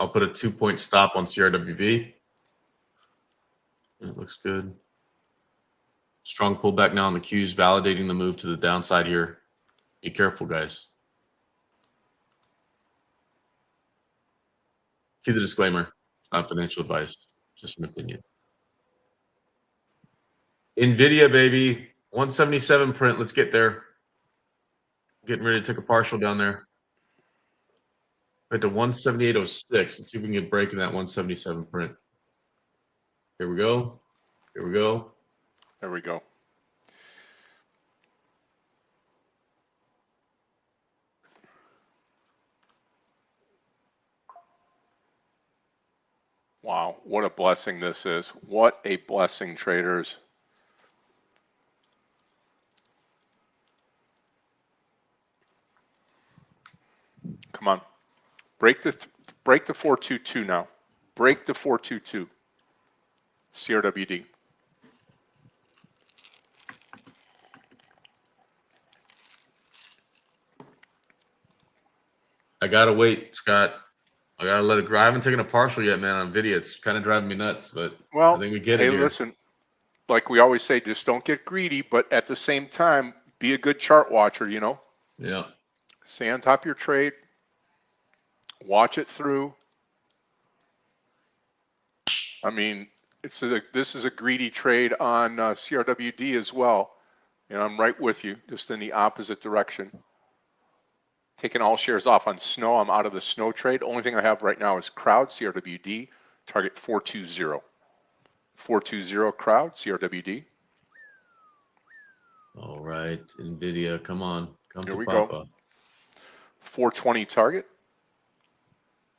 I'll put a 2-point stop on CRWV. It looks good. Strong pullback now on the Qs, validating the move to the downside here. Be careful, guys. Keep the disclaimer. Not financial advice, just an opinion. NVIDIA, baby. 177 print. Let's get there. Getting ready to take a partial down there. Right to 178.06. Let's see if we can get break in that 177 print. Here we go. Here we go. There we go. Wow, what a blessing this is. What a blessing, traders. Come on. Break the 422 now. Break the 422. CRWD. I gotta wait, Scott. I gotta let it grow. I haven't taken a partial yet, man, on video. It's kind of driving me nuts, but Well, I think we get hey, it here. Listen, like we always say, just don't get greedy, but at the same time, be a good chart watcher, you know? Yeah. Stay on top of your trade. Watch it through. I mean, this is a greedy trade on CRWD as well. And I'm right with you, just in the opposite direction. Taking all shares off on snow. I'm out of the snow trade. Only thing I have right now is crowd, CRWD, target 420. 420 crowd, CRWD. All right, NVIDIA, come on. Come Here to we Papa. go. 420 target.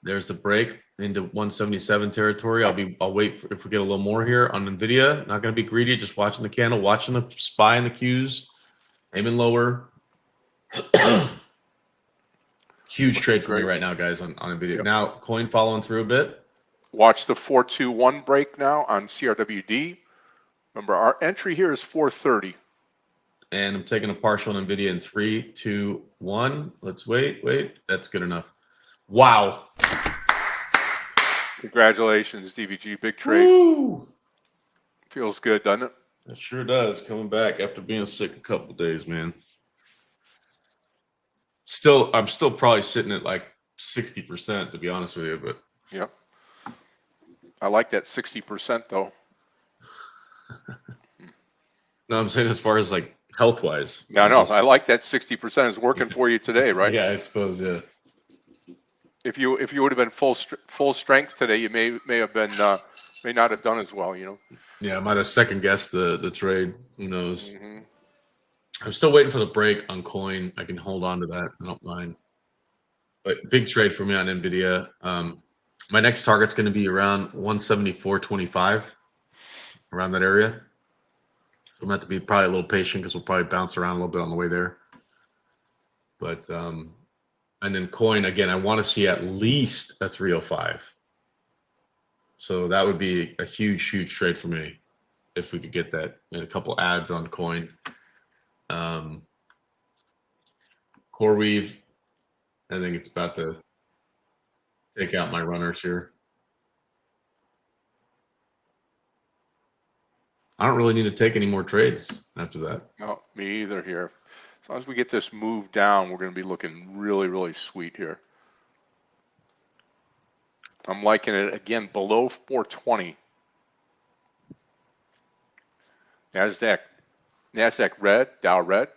There's the break into 177 territory. I'll wait if we get a little more here on NVIDIA. Not going to be greedy, just watching the candle, watching the SPY and the Qs, aiming lower. Huge trade for me right now, guys, on NVIDIA. Yep. Now, coin following through a bit. Watch the 421 break now on CRWD. Remember, our entry here is 430. And I'm taking a partial on NVIDIA in 3, 2, 1. Let's wait. That's good enough. Wow. Congratulations, DVG. Big trade. Woo! Feels good, doesn't it? It sure does. Coming back after being sick a couple days, man. I'm still probably sitting at like 60%, to be honest with you, but Yeah. I like that 60% though. no, I'm saying as far as like health wise. Yeah, I know. I like that 60% is working for you today, right? Yeah, I suppose. Yeah. If you would have been full strength today, you may have been may not have done as well. You know. Yeah, I might have second guessed the trade. Who knows? Mm-hmm. I'm still waiting for the break on coin. I can hold on to that. I don't mind. But big trade for me on NVIDIA. My next target's going to be around 174.25, around that area. I'm going to have to be probably a little patient because we'll probably bounce around a little bit on the way there. But and then coin, again, I want to see at least a 305. So that would be a huge trade for me if we could get that. And a couple ads on coin. CoreWeave, I think it's about to take out my runners here. I don't really need to take any more trades after that. No, me either here. As long as we get this move down, we're going to be looking really sweet here. I'm liking it again below 420. NASDAQ red, Dow red.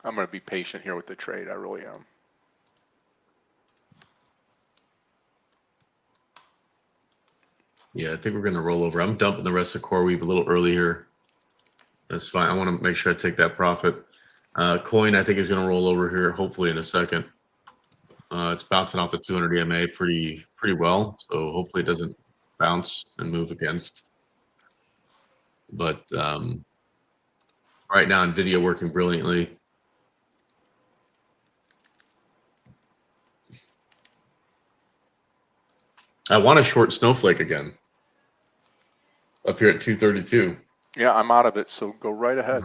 I'm going to be patient here with the trade. I really am. Yeah, I think we're going to roll over. I'm dumping the rest of CoreWeave a little early here. That's fine. I want to make sure I take that profit. Coin, I think, is going to roll over here, hopefully in a second. It's bouncing off the 200 EMA pretty well, so hopefully it doesn't bounce and move against. But right now, NVIDIA working brilliantly. I want a short Snowflake again. Up here at 232. Yeah, I'm out of it, so go right ahead.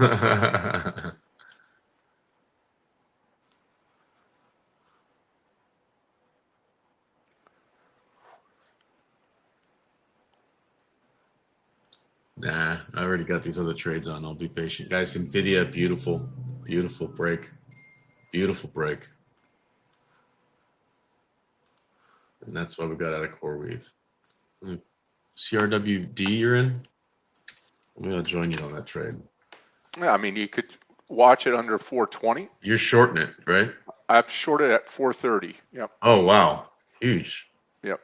Nah, I already got these other trades on. I'll be patient. Guys, NVIDIA, beautiful, beautiful break. Beautiful break. And that's why we got out of CoreWeave. CRWD you're in? Maybe I'll join you on that trade. Yeah, I mean, you could watch it under 420. You're shorting it, right? I've shorted at 430. Yep. Oh, wow. Huge. Yep.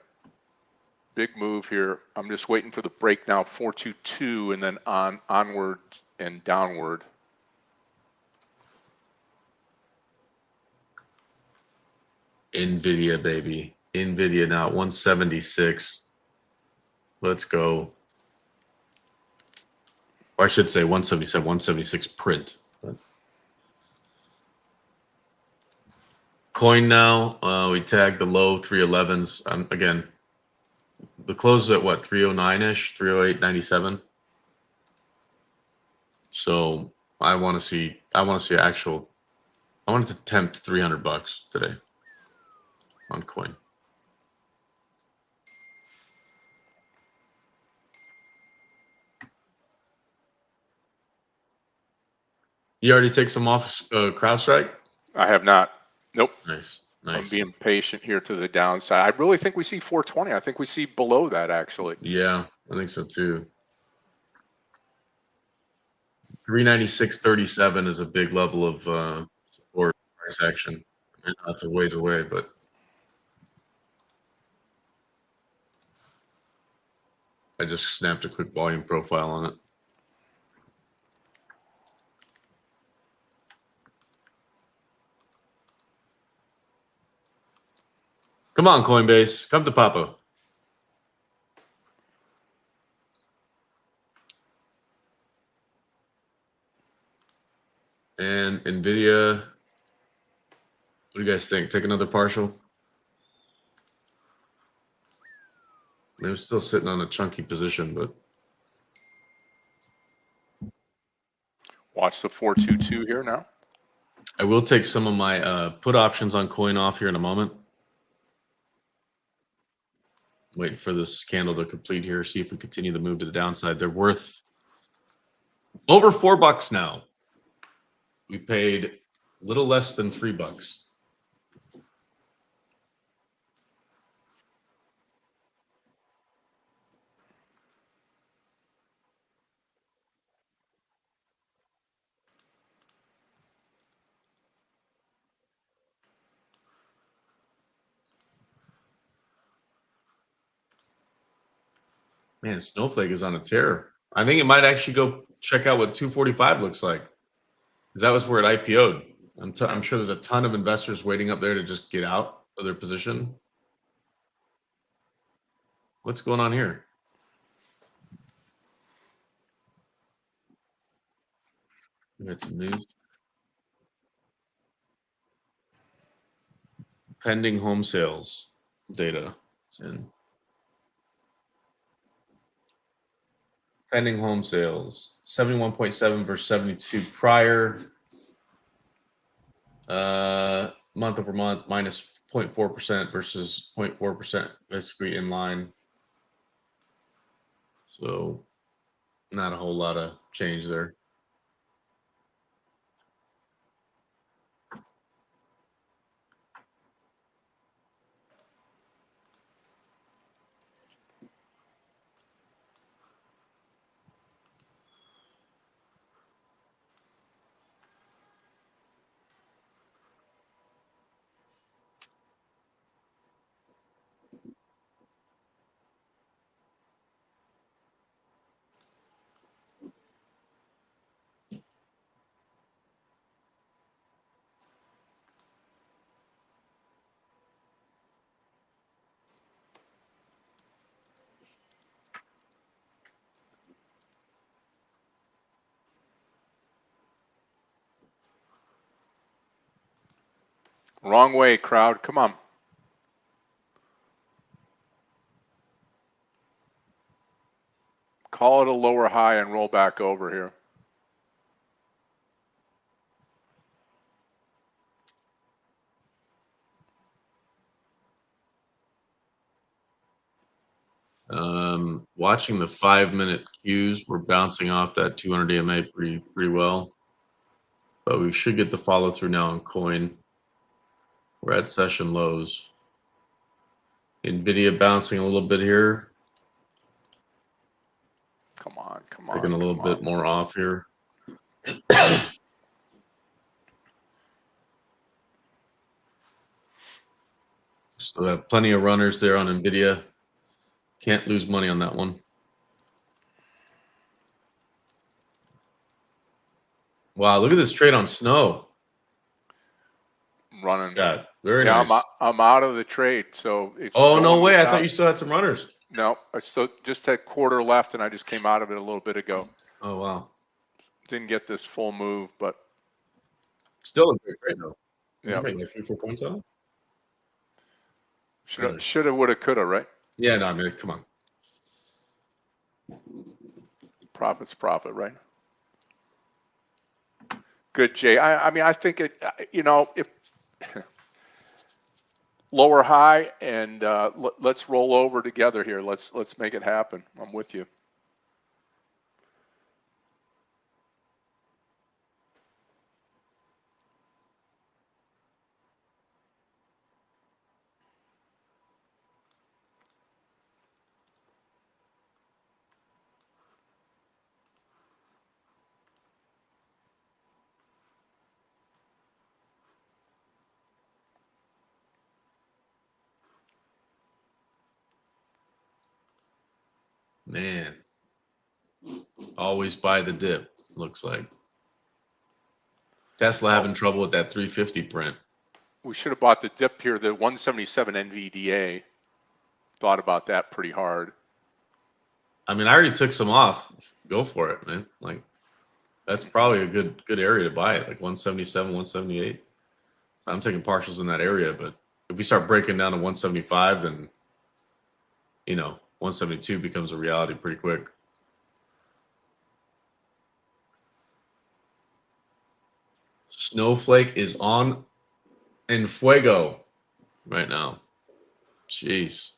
Big move here. I'm just waiting for the break now, 422, and then onward and downward. NVIDIA, baby. NVIDIA now at 176. Let's go. Or I should say 177, 176 print. But coin now, we tagged the low 311s. Again, the close is at what, 309-ish, 308.97. So I want to see actual. I wanted to tempt $300 today on coin. You already take some off CrowdStrike? I have not. Nope. Nice. I'm being patient here to the downside. I really think we see 420. I think we see below that, actually. Yeah, I think so too. 396.37 is a big level of support price action. I know it's a ways away, but I just snapped a quick volume profile on it. Come on, Coinbase. Come to Papa. And NVIDIA, what do you guys think? Take another partial? They're still sitting on a chunky position, but Watch the 422 here now. I will take some of my put options on coin off here in a moment. Waiting for this candle to complete here. See if we continue to move to the downside. They're worth over $4 now. We paid a little less than $3. Man, Snowflake is on a tear. I think it might actually go check out what 245 looks like, because that was where it IPO'd. I'm sure there's a ton of investors waiting up there to just get out of their position. What's going on here? We got some news. Pending home sales data is in. Pending home sales, 71.7 versus 72 prior. Month over month, minus 0.4% versus 0.4%, basically in line. So not a whole lot of change there. Wrong way, crowd. Come on. Call it a lower high and roll back over here. Watching the 5-minute cues, we're bouncing off that 200 EMA pretty well, but we should get the follow through now on coin. We're at session lows. Nvidia bouncing a little bit here. Come on. Taking a little bit more off here. Still have plenty of runners there on Nvidia. Can't lose money on that one. Wow, look at this trade on Snow. Running. Yeah, very nice. I'm out of the trade. So if oh, no way. I thought you still had some runners. No, I still just had quarter left, and I just came out of it a little bit ago. Oh, wow. Didn't get this full move, but still a great trade, though. Yeah. You make like 3-4 points on it? Shoulda, woulda, coulda, right? Yeah, no, I mean, come on. Profit's profit, right? Good, Jay. I mean, I think it, if lower high and let's roll over together here. Let's make it happen. I'm with you. Man, always buy the dip, looks like. Tesla having trouble with that 350 print. We should have bought the dip here, the 177 NVDA. Thought about that pretty hard. I mean, I already took some off. Go for it, man. Like, that's probably a good area to buy it, like 177, 178. So I'm taking partials in that area, but if we start breaking down to 175, then 172 becomes a reality pretty quick. Snowflake is on en fuego right now. Jeez.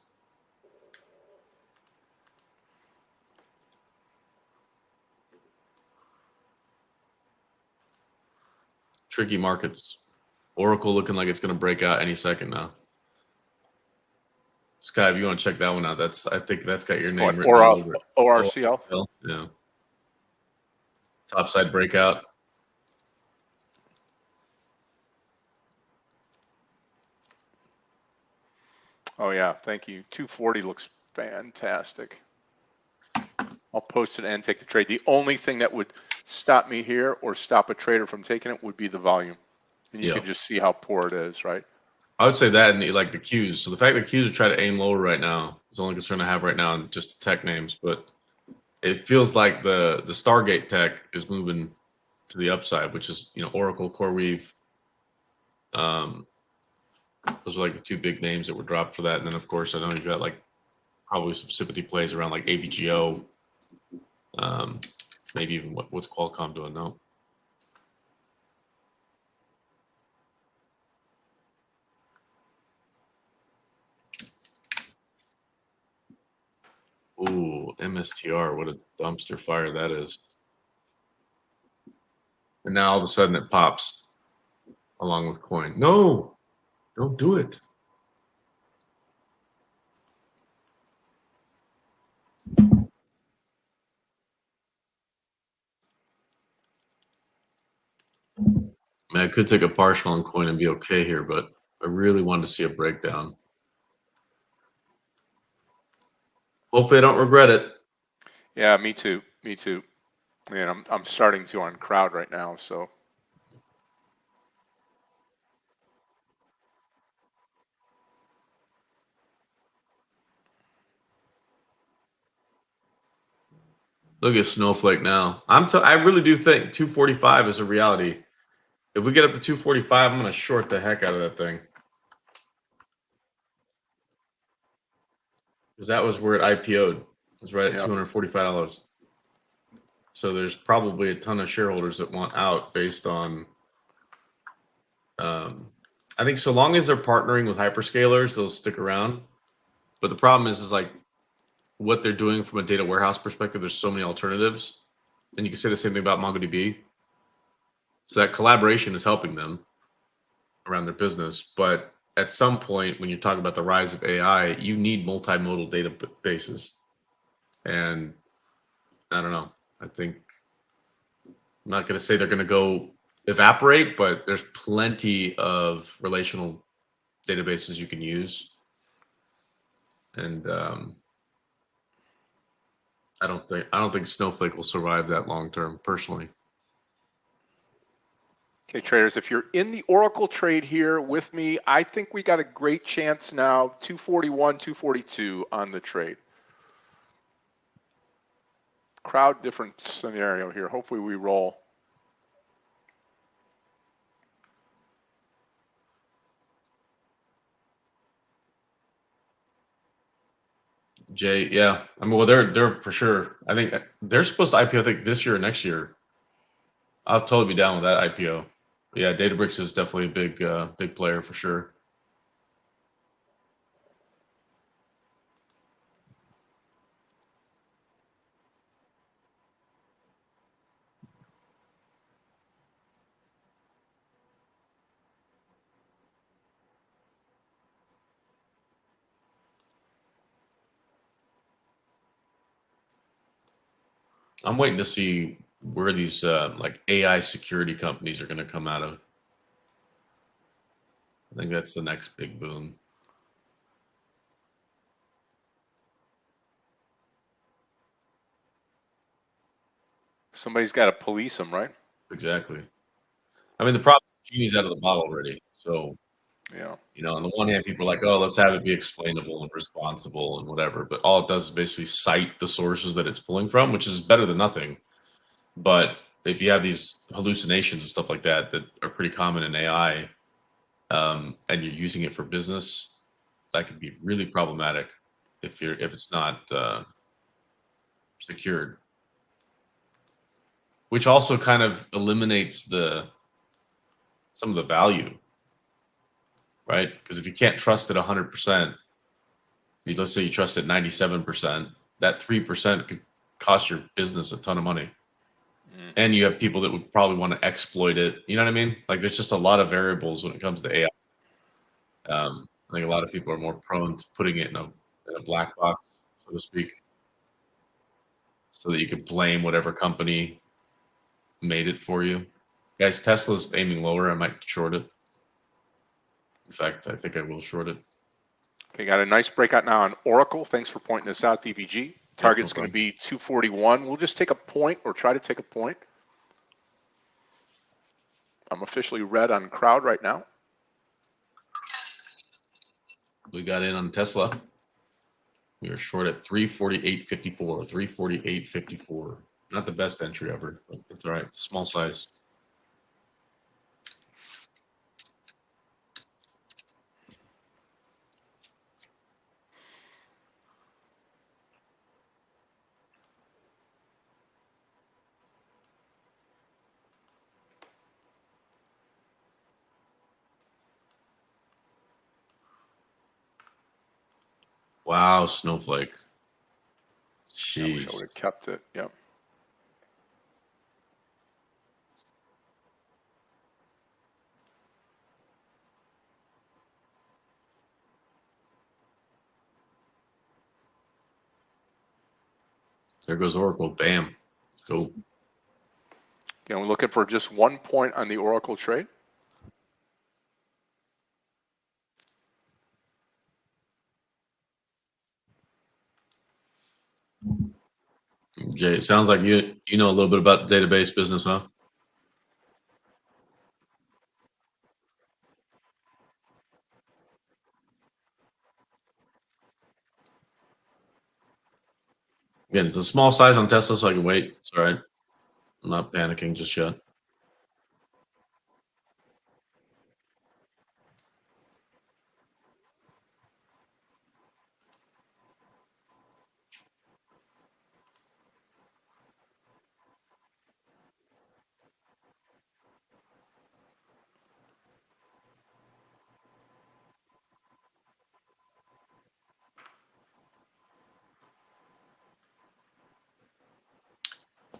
Tricky markets. Oracle looking like it's going to break out any second now. Sky, if you want to check that one out, I think that's got your name written all over it. ORCL? Yeah. Topside breakout. Oh yeah, thank you. 240 looks fantastic. I'll post it and take the trade. The only thing that would stop me here or stop a trader from taking it would be the volume. And you can just see how poor it is, right? I would say that and like the Qs. So the fact that Qs are trying to aim lower right now is the only concern I have right now in just the tech names. But it feels like the Stargate tech is moving to the upside, which is Oracle, CoreWeave. Those are like the two big names that were dropped for that. And then of course I know you've got like probably some sympathy plays around like AVGO. Maybe even what's Qualcomm doing now. Ooh, MSTR, what a dumpster fire that is. And now all of a sudden it pops along with coin. No, don't do it. Man, I could take a partial on coin and be okay here, but I really wanted to see a breakdown. Hopefully I don't regret it. Yeah, me too. Me too. And I'm starting to on crowd right now, so. Look at Snowflake now. I really do think 245 is a reality. If we get up to 245, I'm going to short the heck out of that thing. Because that was where it IPO'd. It was right at $245. So there's probably a ton of shareholders that want out based on. I think so long as they're partnering with hyperscalers, they'll stick around. But the problem is like what they're doing from a data warehouse perspective. There's so many alternatives, and you can say the same thing about MongoDB. So that collaboration is helping them around their business. But at some point, when you talk about the rise of AI, you need multimodal databases. And I don't know. I think I'm not going to say they're going to go evaporate, but there's plenty of relational databases you can use. And I don't think Snowflake will survive that long term, personally. Okay, traders, if you're in the Oracle trade here with me, I think we got a great chance now, 241, 242 on the trade. Crowd, different scenario here. Hopefully we roll. Jay, yeah. I mean, well, they're for sure. I think they're supposed to IPO, I think, this year or next year. I'll totally be down with that IPO. But yeah, Databricks is definitely a big player for sure. I'm waiting to see where these like AI security companies are going to come out of. I think that's the next big boom. Somebody's got to police them, right? Exactly. I mean, the problem is genie's out of the bottle already. So, Yeah. you know, on the one hand, people are like, oh, let's have it be explainable and responsible and whatever. But all it does is basically cite the sources that it's pulling from, which is better than nothing. But if you have these hallucinations and stuff like that that are pretty common in AI, and you're using it for business, that could be really problematic if it's not secured. Which also kind of eliminates some of the value, right? Because if you can't trust it 100%, let's say you trust it 97%, that 3% could cost your business a ton of money. And you have people that would probably want to exploit it. You know what I mean? Like there's just a lot of variables when it comes to AI. I think a lot of people are more prone to putting it in a black box, so to speak, so that you can blame whatever company made it for you. Guys, Tesla's aiming lower. I might short it. In fact, I think I will short it. Okay, got a nice breakout now on Oracle. Thanks for pointing this out, DVG. Target's going to be 241. We'll just take a point or try to take a point. I'm officially red on crowd right now. We got in on Tesla. We are short at 348.54. 348.54. Not the best entry ever, but it's all right. Small size. Wow, Snowflake. Jeez. I wish I would have kept it. Yep. There goes Oracle. Bam. Let's go. Again, we're looking for just 1 point on the Oracle trade. Jay, it sounds like you know a little bit about the database business, huh? Again, it's a small size on Tesla, so I can wait. It's all right. I'm not panicking just yet.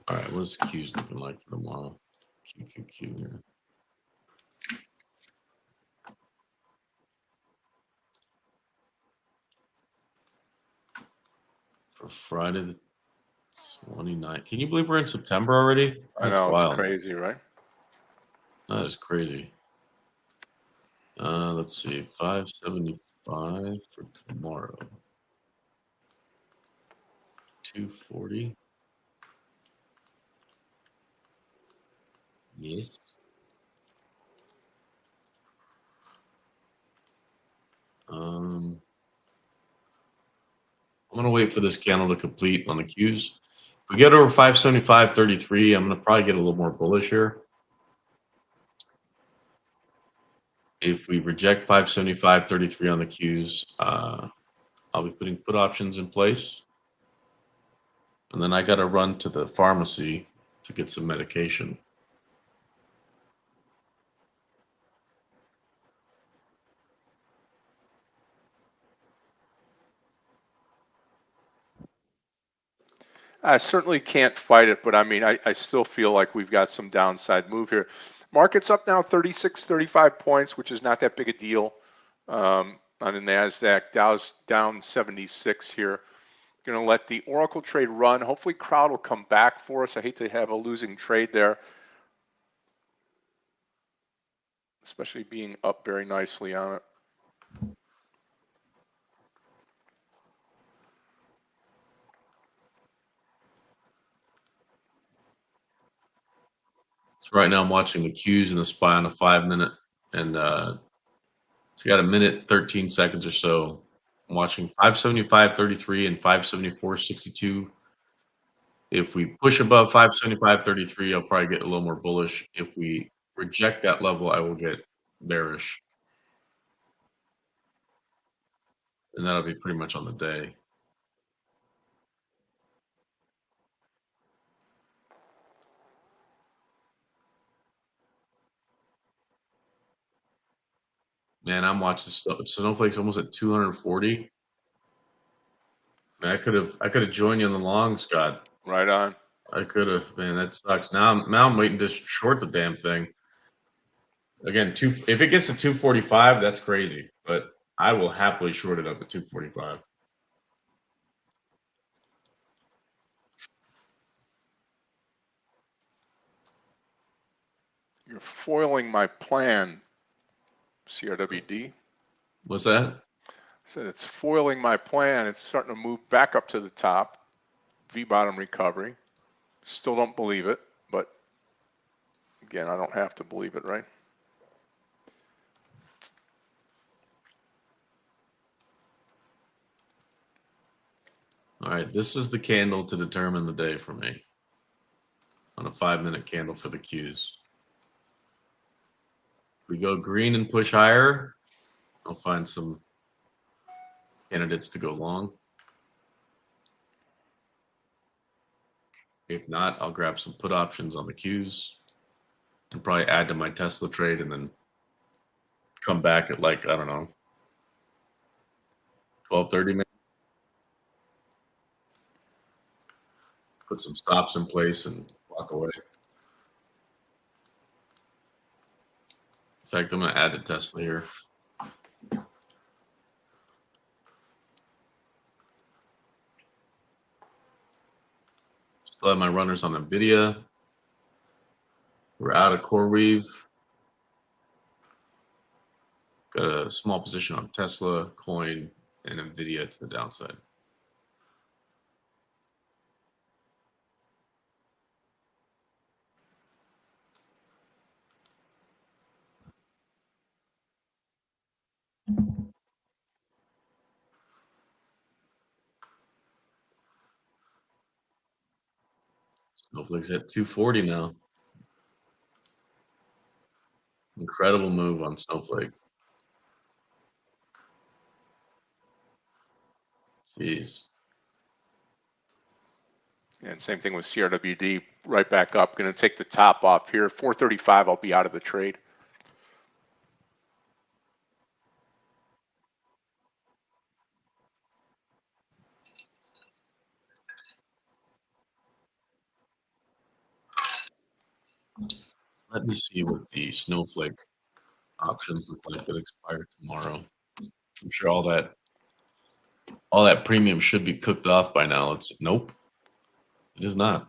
All right, what's Q's looking like for tomorrow? Q here. For Friday the 29th. Can you believe we're in September already? I That's know, wild. it's crazy, right? That is crazy. Let's see, 575 for tomorrow. 240. Yes. I'm gonna wait for this candle to complete on the Qs. If we get over 575.33, I'm gonna probably get a little more bullish here. If we reject 575.33 on the Qs, I'll be putting put options in place. And then I got to run to the pharmacy to get some medication. I certainly can't fight it, but I mean, I still feel like we've got some downside move here. Market's up now 36, 35 points, which is not that big a deal on the NASDAQ. Dow's down 76 here. Going to let the Oracle trade run. Hopefully crowd will come back for us. I hate to have a losing trade there, especially being up very nicely on it. So right now I'm watching the Qs and the SPY on a 5-minute, and it's got a minute 13 seconds or so. I'm watching 575.33 and 574.62. If we push above 575.33, I'll probably get a little more bullish. If we reject that level, I will get bearish. And that'll be pretty much on the day. Man, I'm watching Snowflake's almost at 240. Man, I could have joined you on the long, Scott. Right on. I could have. Man, that sucks. Now I'm waiting to short the damn thing. Again, if it gets to 245, that's crazy. But I will happily short it up at 245. You're foiling my plan, CRWD. What's that? I said it's foiling my plan. It's starting to move back up to the top. V-bottom recovery. Still don't believe it, but again, I don't have to believe it, right? All right, this is the candle to determine the day for me. On a 5-minute candle for the Qs. We go green and push higher. I'll find some candidates to go long. If not, I'll grab some put options on the Qs and probably add to my Tesla trade and then come back at like, I don't know, 12:30 maybe. Put some stops in place and walk away. In fact, I'm going to add to Tesla here. Still have my runners on NVIDIA. We're out of CoreWeave. Got a small position on Tesla, Coin, and NVIDIA to the downside. Snowflake's at 240 now. Incredible move on Snowflake. Jeez. And same thing with CRWD, right back up. Going to take the top off here. 435, I'll be out of the trade. Let me see what the snowflake options look like that expire tomorrow. I'm sure all that premium should be cooked off by now. Nope, it is not.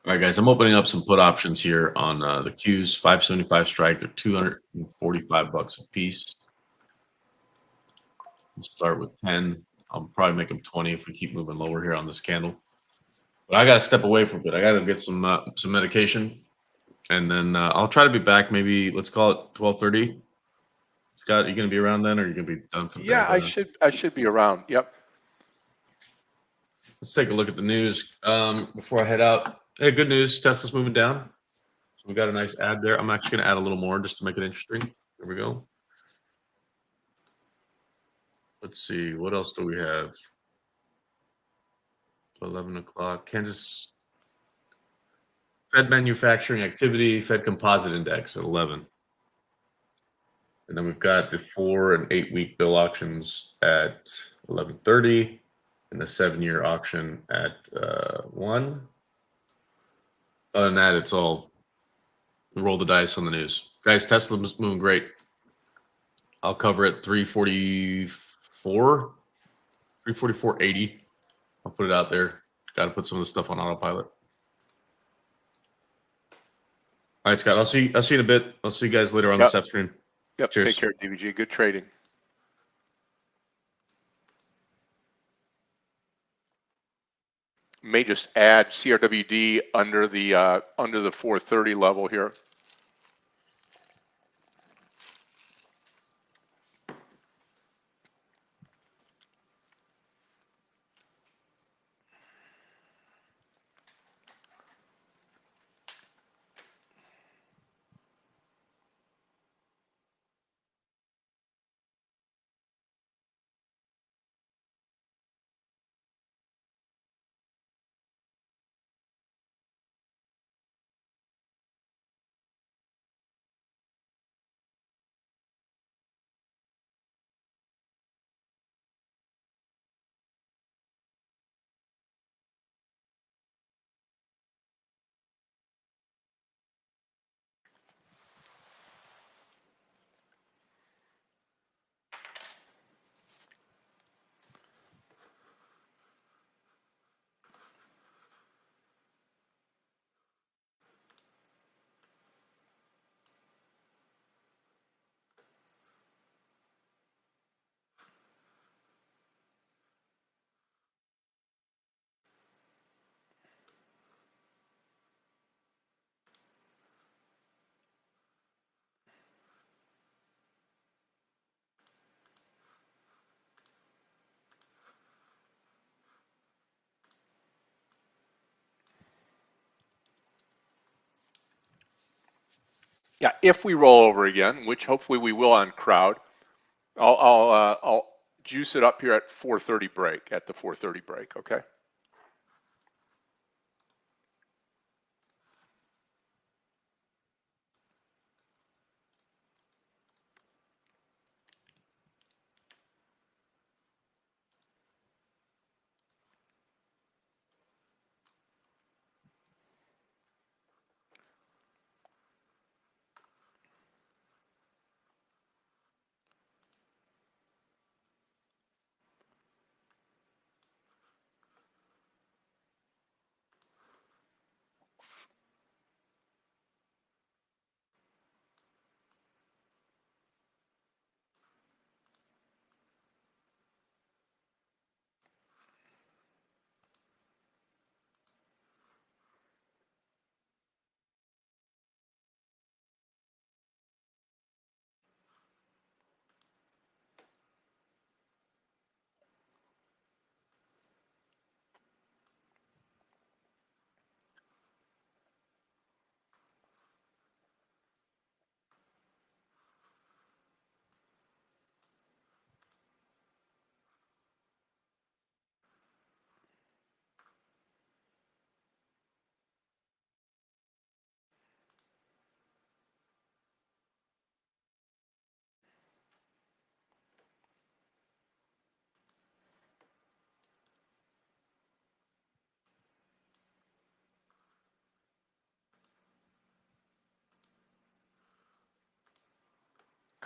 All right, guys, I'm opening up some put options here on the Qs 575 strike. They're $245 a piece. We'll start with 10. I'll probably make them 20 if we keep moving lower here on this candle. But I got to step away from it. I got to get some medication, and then I'll try to be back. Maybe let's call it 12:30. Scott, are you going to be around then, or are you going to be done for the day? Yeah, I should be around. Yep. Let's take a look at the news before I head out. Hey, good news. Tesla's moving down. So we got a nice ad there. I'm actually going to add a little more just to make it interesting. There we go. Let's see. What else do we have? 11 o'clock. Kansas Fed manufacturing activity, Fed composite index at 11. And then we've got the 4 and 8 week bill auctions at 11:30 and the 7-year auction at 1. Other than that, it's all roll the dice on the news. Guys, Tesla's moving great. I'll cover it 344.80. I'll put it out there. Got to put some of the stuff on autopilot. All right, Scott. I'll see you in a bit. I'll see you guys later on this afternoon. Yep. Cheers. Take care, DVG. Good trading. May just add CRWD under the 430 level here. Yeah, if we roll over again, which hopefully we will on crowd, I'll juice it up here at 430 break, at the 430 break, okay?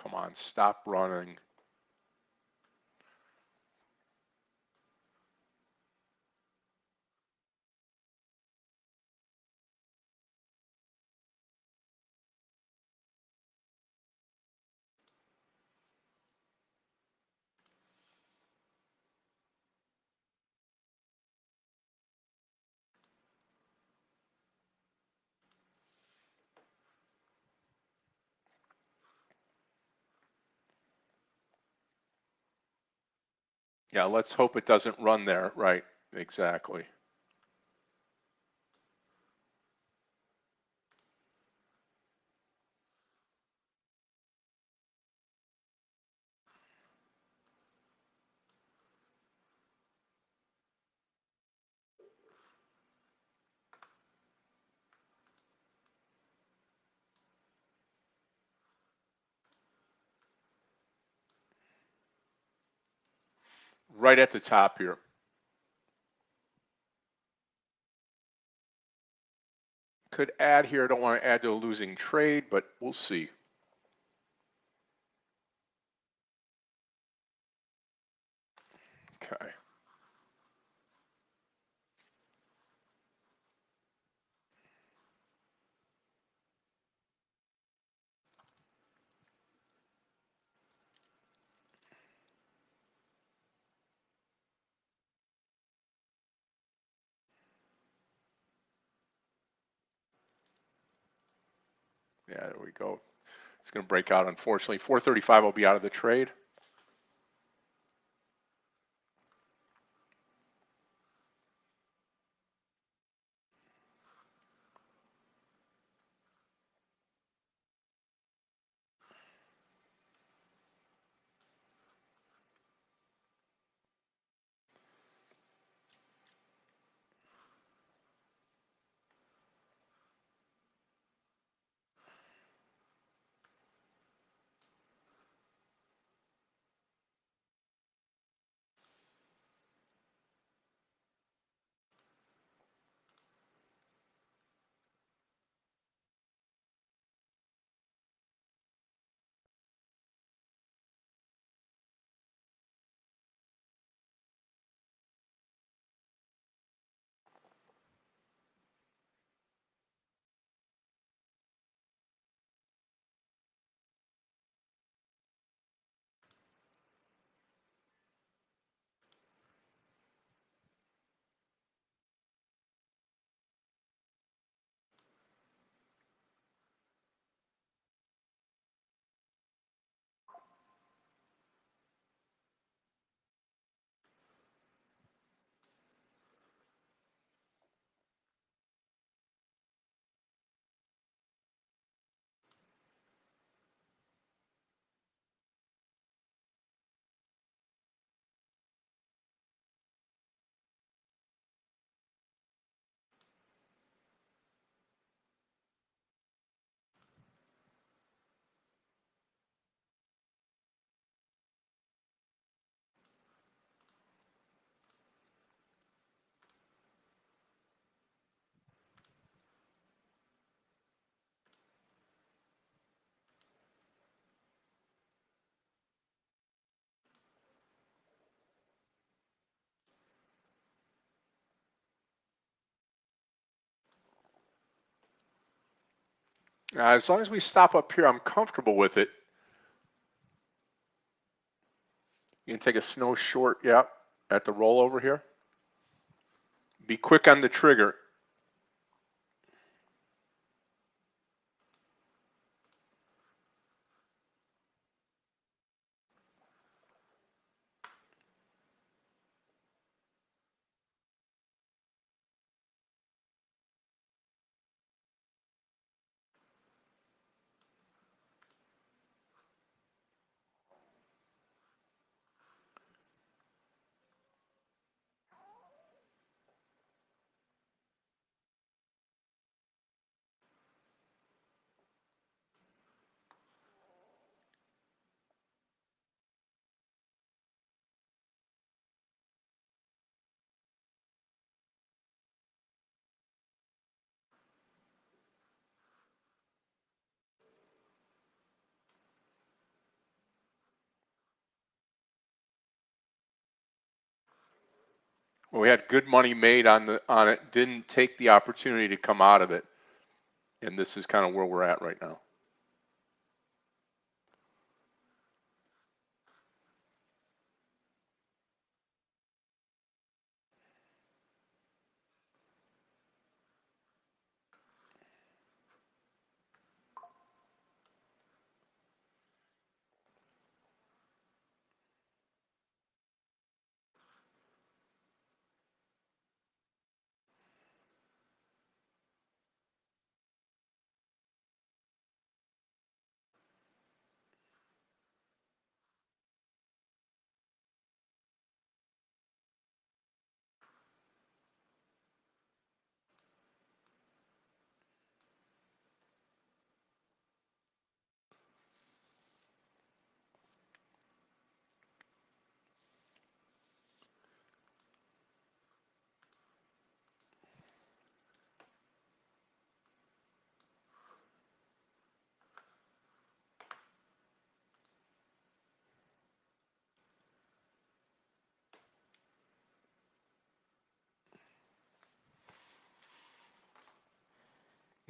come on, stop running. Yeah, let's hope it doesn't run there. Right, exactly. Right at the top here. Could add here. I don't want to add to a losing trade, but we'll see. Okay. Yeah, there we go. It's going to break out, unfortunately. 435 will be out of the trade. As long as we stop up here, I'm comfortable with it. You can take a snow short, yeah, at the rollover here. Be quick on the trigger. We had good money made on it, didn't take the opportunity to come out of it. And this is kind of where we're at right now.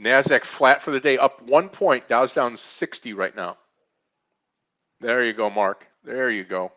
NASDAQ flat for the day, up 1 point. Dow's down 60 right now. There you go, Mark. There you go.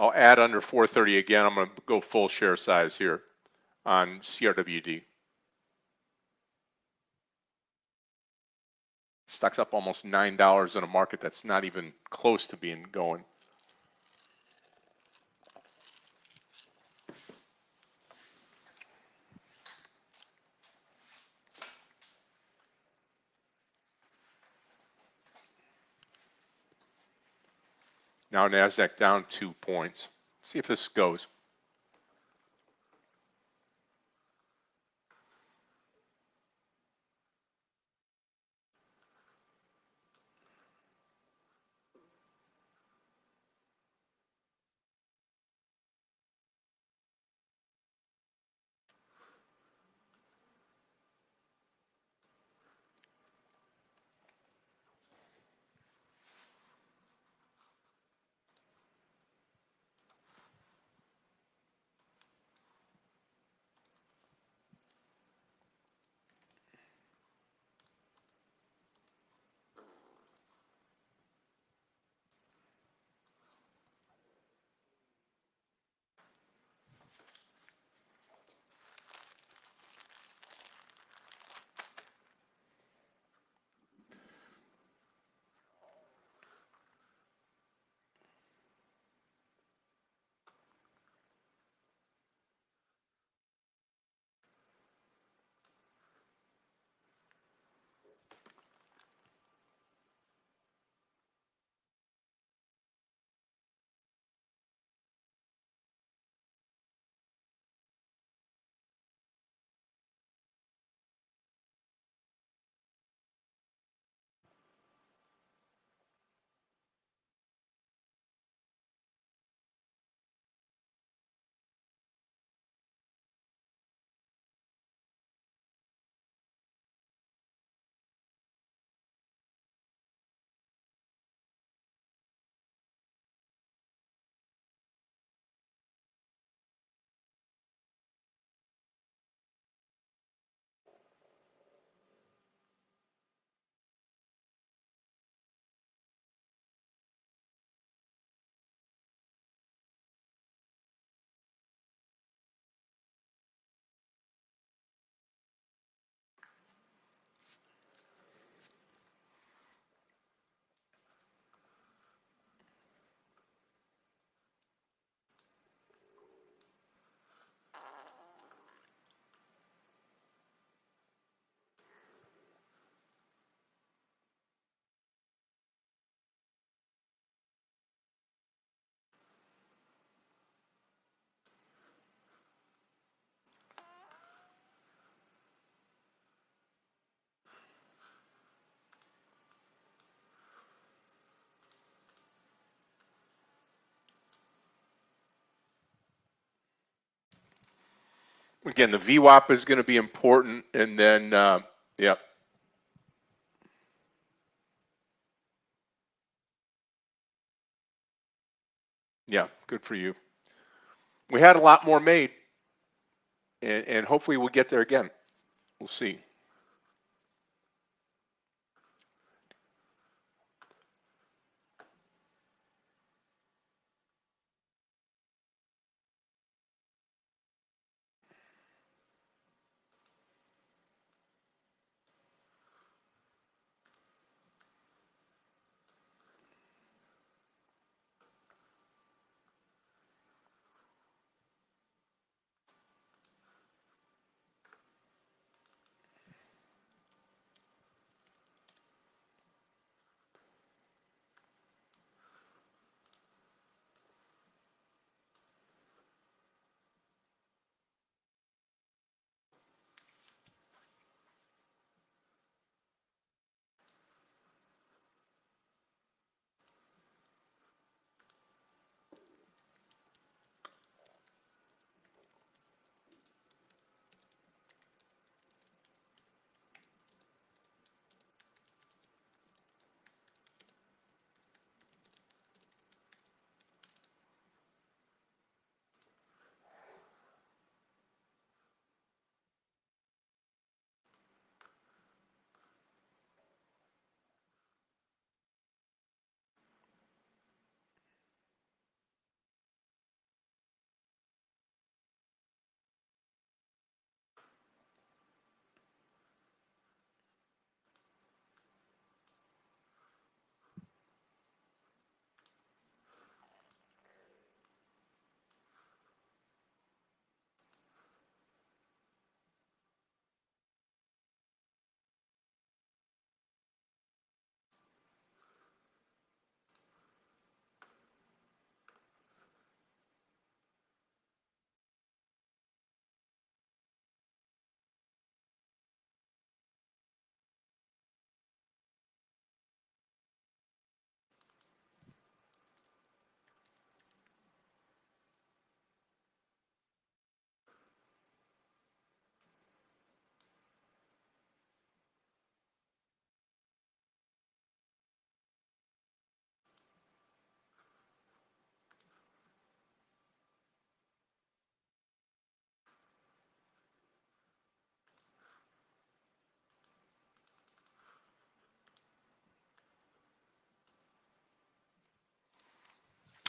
I'll add under 430 again. I'm going to go full share size here on CRWD. Stock's up almost $9 in a market that's not even close to being going. Now NASDAQ down 2 points. See if this goes. Again, the VWAP is going to be important, and then, yeah. Yeah, good for you. We had a lot more made, and hopefully we'll get there again. We'll see.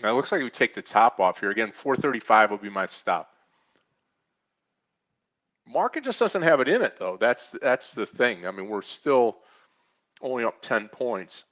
Now, it looks like we take the top off here. Again, 435 will be my stop. Market just doesn't have it in it, though. That's the thing. I mean, we're still only up 10 points.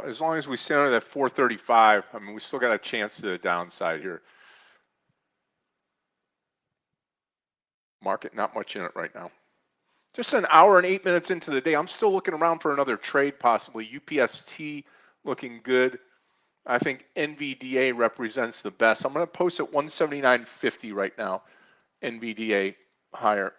As long as we stay under that 435, I mean, we still got a chance to the downside here. Market, not much in it right now. Just an hour and 8 minutes into the day, I'm still looking around for another trade, possibly. UPST looking good. I think NVDA represents the best. I'm going to post at 179.50 right now. NVDA higher.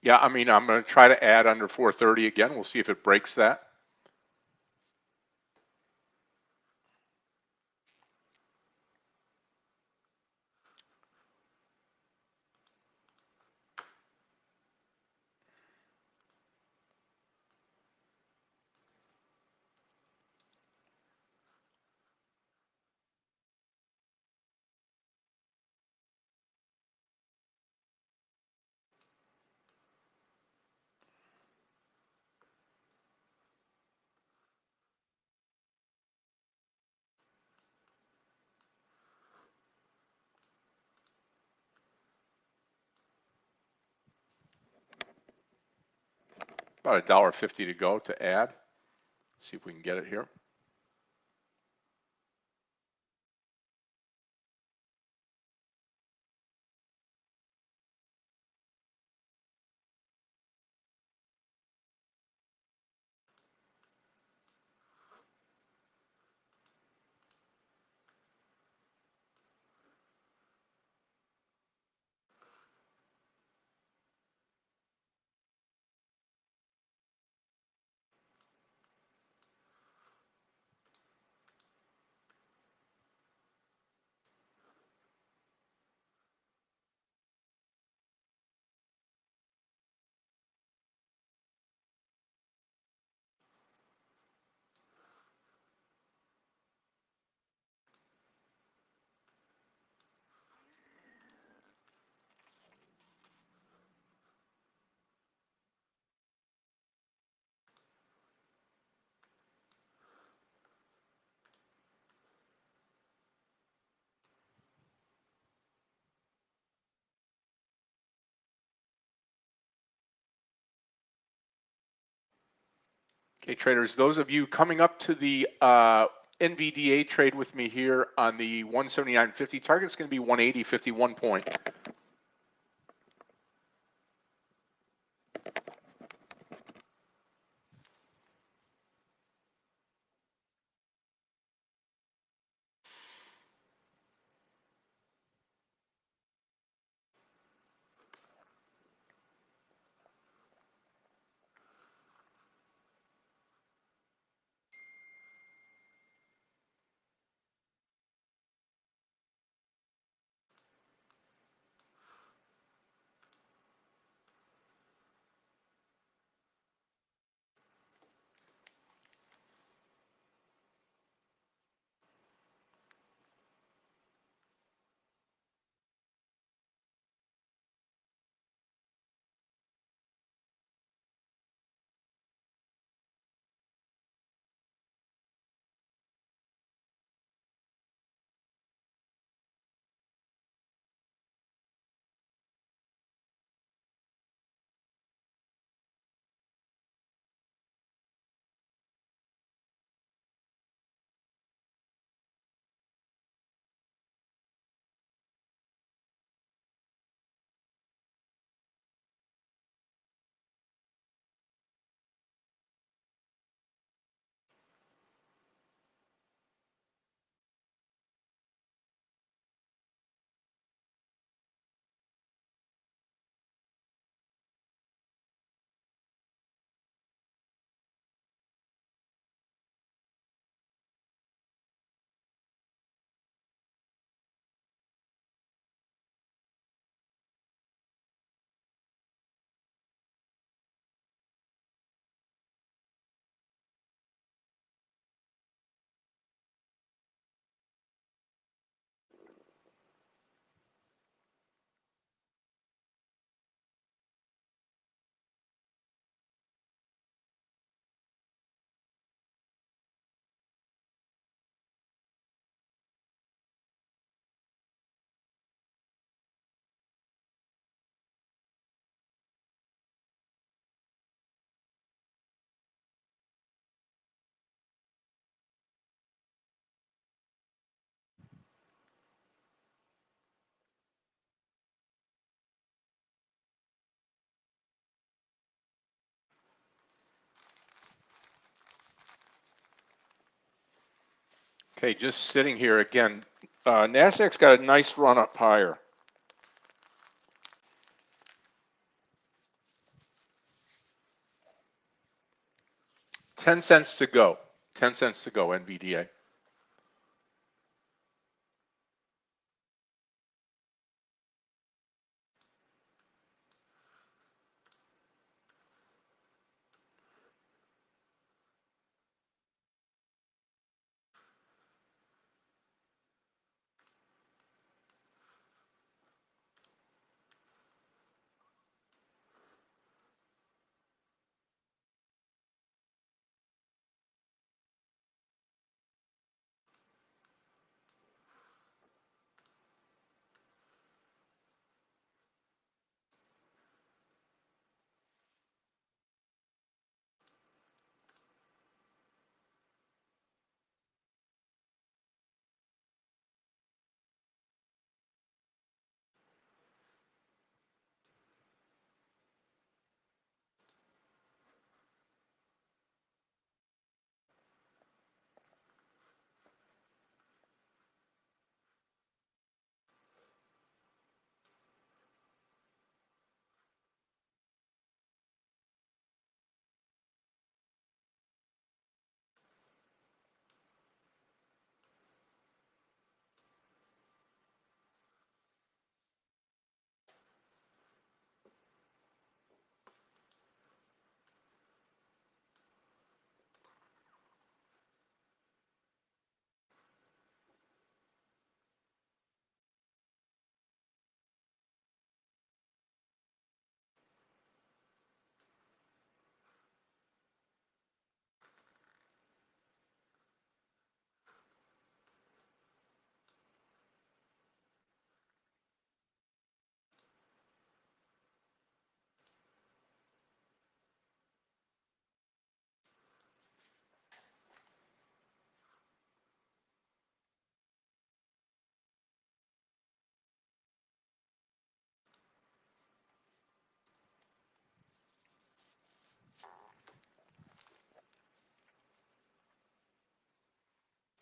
Yeah, I mean, I'm going to try to add under 430 again. We'll see if it breaks that. About $1.50 to go to add. See if we can get it here. Okay, traders, those of you coming up to the NVDA trade with me here on the 179.50, target's going to be 180.51 point. Okay, just sitting here again. NASDAQ's got a nice run up higher. 10 cents to go. 10 cents to go, NVDA.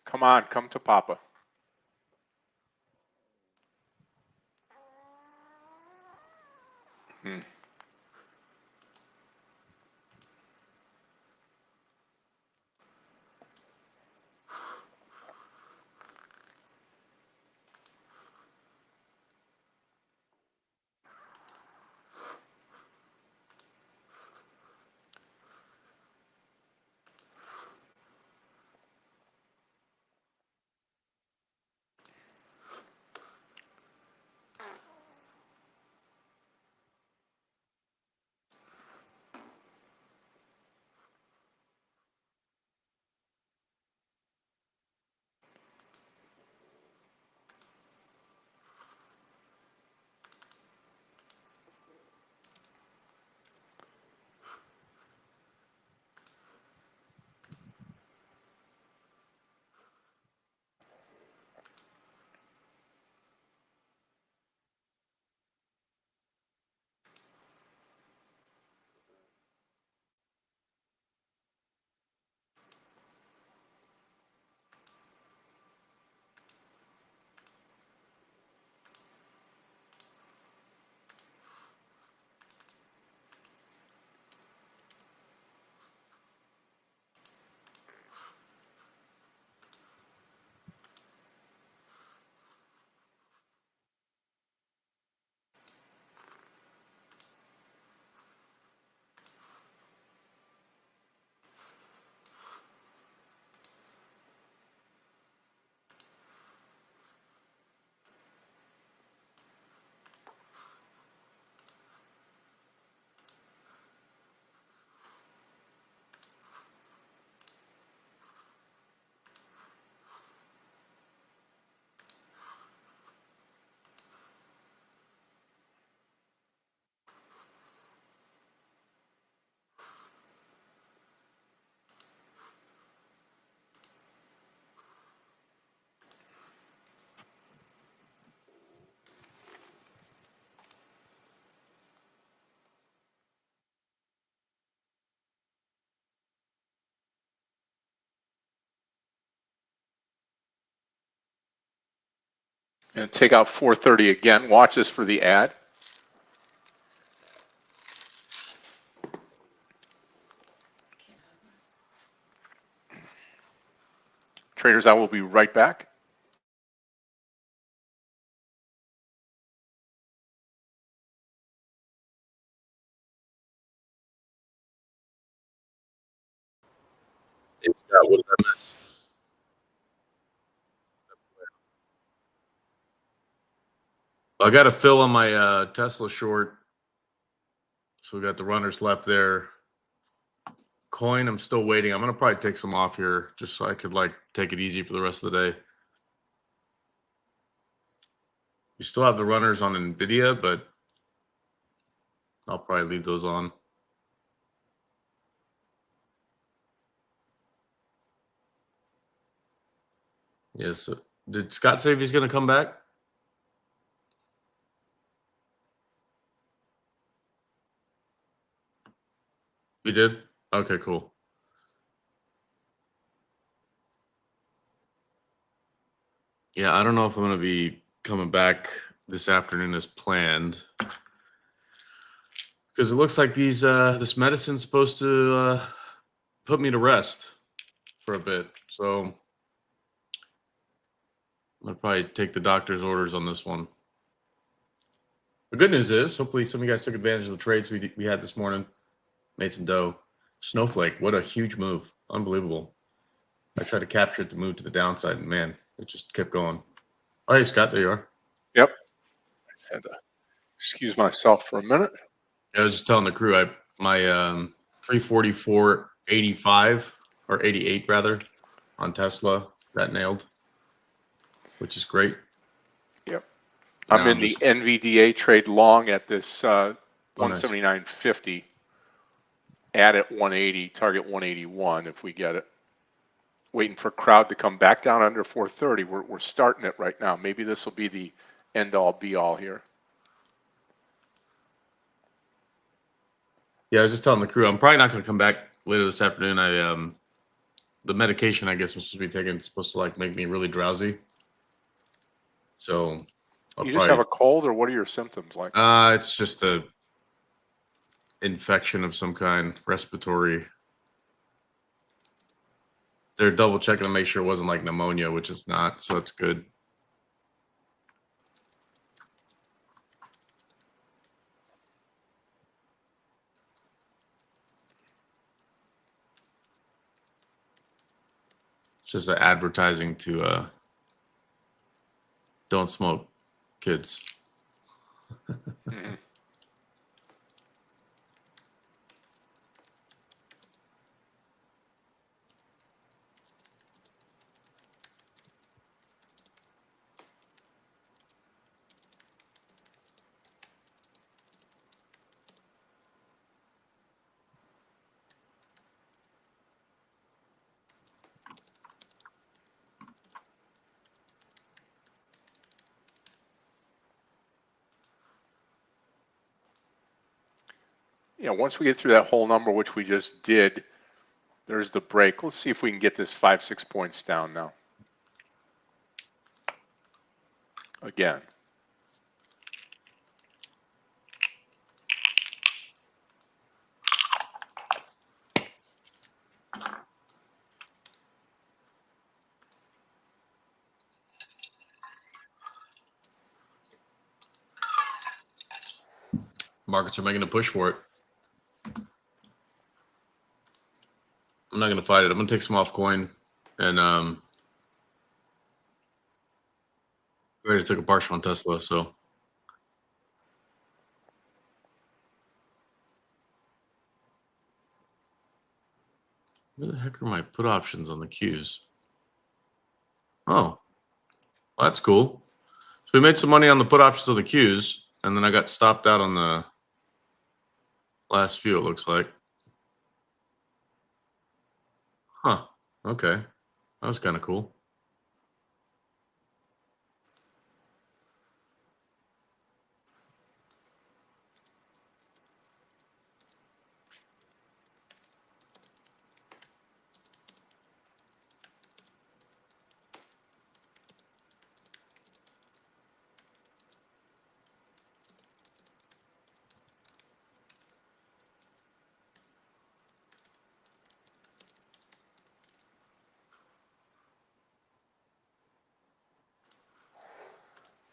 Come on, come to Papa. And take out 430 again. Watch this for the ad. Traders, I will be right back. Hey, Scott, what did I miss? I got a fill on my Tesla short. So we got the runners left there. Coin, I'm still waiting. I'm going to probably take some off here just so I could like take it easy for the rest of the day. We still have the runners on NVIDIA, but I'll probably leave those on. Yes. Did Scott say if he's going to come back? We did? Okay, cool. Yeah, I don't know if I'm going to be coming back this afternoon as planned. Because it looks like these this medicine's supposed to put me to rest for a bit. So I'm going to probably take the doctor's orders on this one. The good news is, hopefully some of you guys took advantage of the trades we had this morning. Made some dough. Snowflake, what a huge move. Unbelievable. I tried to capture it to move to the downside, and man, it just kept going. Oh, hey, Scott, there you are. Yep. I had to excuse myself for a minute. I was just telling the crew, my 344.85 or 88 rather on Tesla that nailed, which is great. Yep. I'm in the NVDA trade long at this 179.50. Add at 180, target 181 if we get it. Waiting for crowd to come back down under 430. We're starting it right now. Maybe this will be the end all be all here. Yeah, I was just telling the crew I'm probably not going to come back later this afternoon. the medication I guess I'm supposed to be taking is supposed to like make me really drowsy. So I'll You just have a cold, or what are your symptoms like? it's just a infection of some kind, respiratory. They're double checking to make sure it wasn't like pneumonia, which is not, so it's good. It's just an advertising to don't smoke, kids. Mhm. You know, once we get through that whole number, which we just did, there's the break. Let's see if we can get this 5-6 points down now. Again. Markets are making a push for it. I'm not going to fight it. I'm going to take some off coin and I already took a partial on Tesla, so. Where the heck are my put options on the Qs? Oh, well, that's cool. So we made some money on the put options of the Qs, and then I got stopped out on the last few, it looks like. Huh. Okay. That was kind of cool.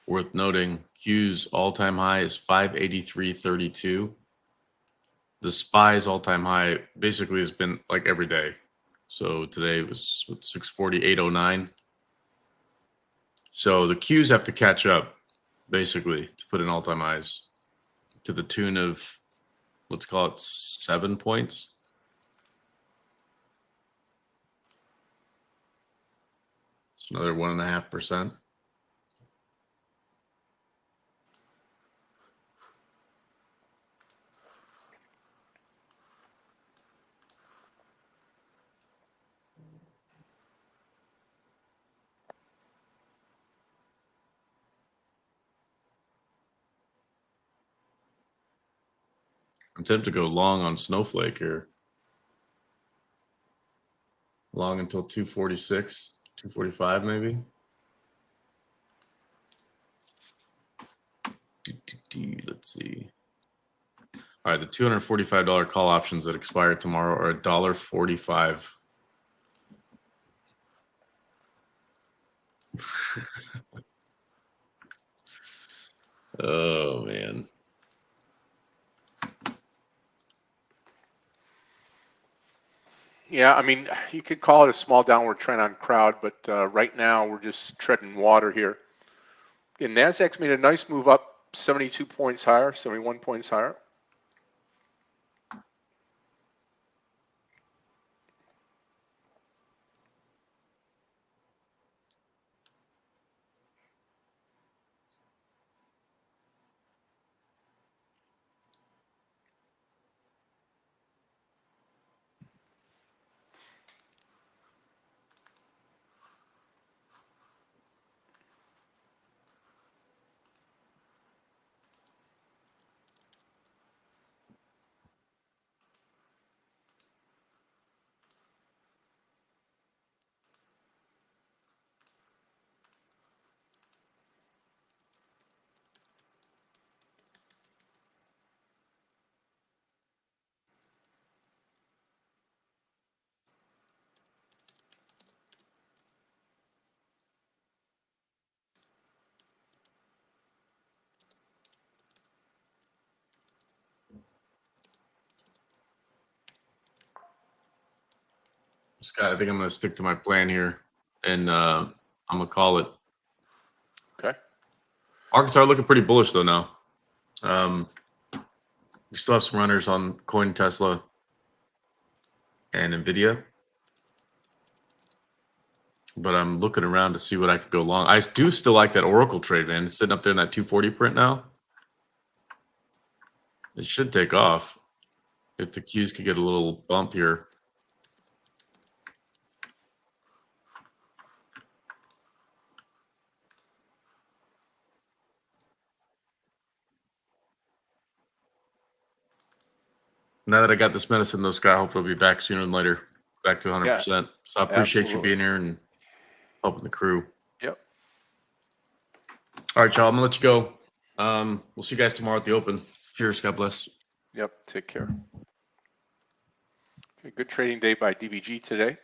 Worth noting, Q's all-time high is 583.32. The SPY's all-time high basically has been like every day. So today was 648.09. So the Qs have to catch up, basically, to put in all-time highs to the tune of, let's call it 7 points. It's another 1.5%. I'm tempted to go long on Snowflake here. Long until 246, 245 maybe. Let's see. All right, the $245 call options that expire tomorrow are $1.45. Oh man. Yeah, I mean, you could call it a small downward trend on crowd, but right now we're just treading water here. And Nasdaq's made a nice move up 72 points higher, 71 points higher. Scott, I think I'm going to stick to my plan here, and I'm going to call it. Okay. Markets are looking pretty bullish though now. We still have some runners on Coin Tesla and Nvidia, but I'm looking around to see what I could go long. I do still like that Oracle trade, man. It's sitting up there in that 240 print now. It should take off if the Qs could get a little bump here. Now that I got this medicine, though, Scott, hopefully I'll be back sooner than later, back to 100%. So I appreciate you being here and helping the crew. Yep. All right, y'all. I'm gonna let you go. We'll see you guys tomorrow at the Open. Cheers. God bless. Yep. Take care. Okay, good trading day by DVG today,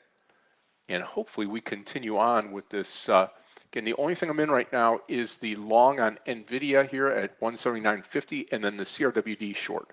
and hopefully we continue on with this. Again, the only thing I'm in right now is the long on Nvidia here at 179.50, and then the CRWD short.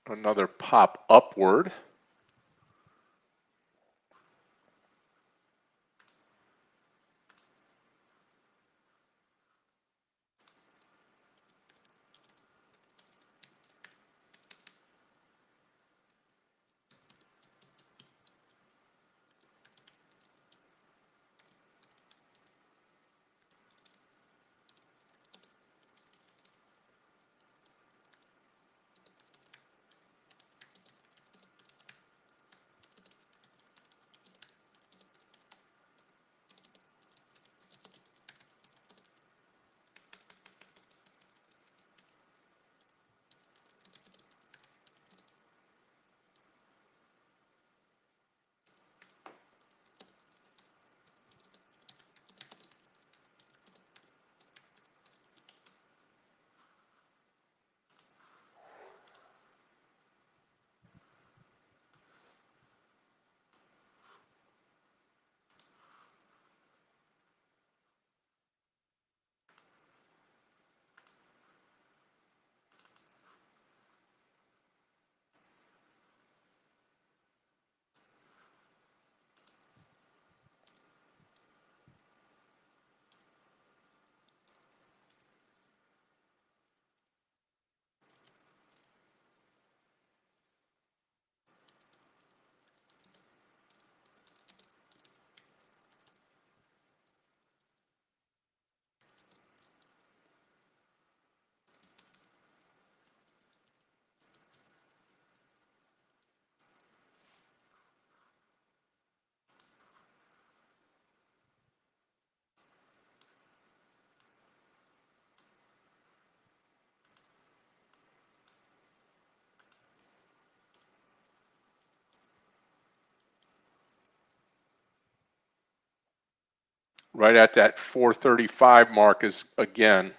Another pop upward. right at that 435 mark is again.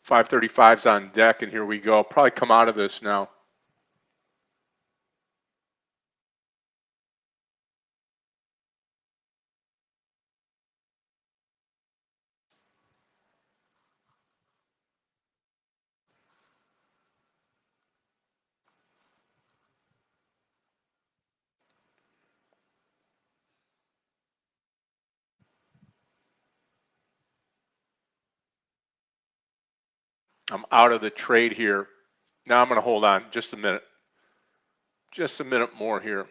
$535's on deck, and here we go. Probably come out of this now. I'm out of the trade here. Now I'm going to hold on just a minute. Just a minute more here.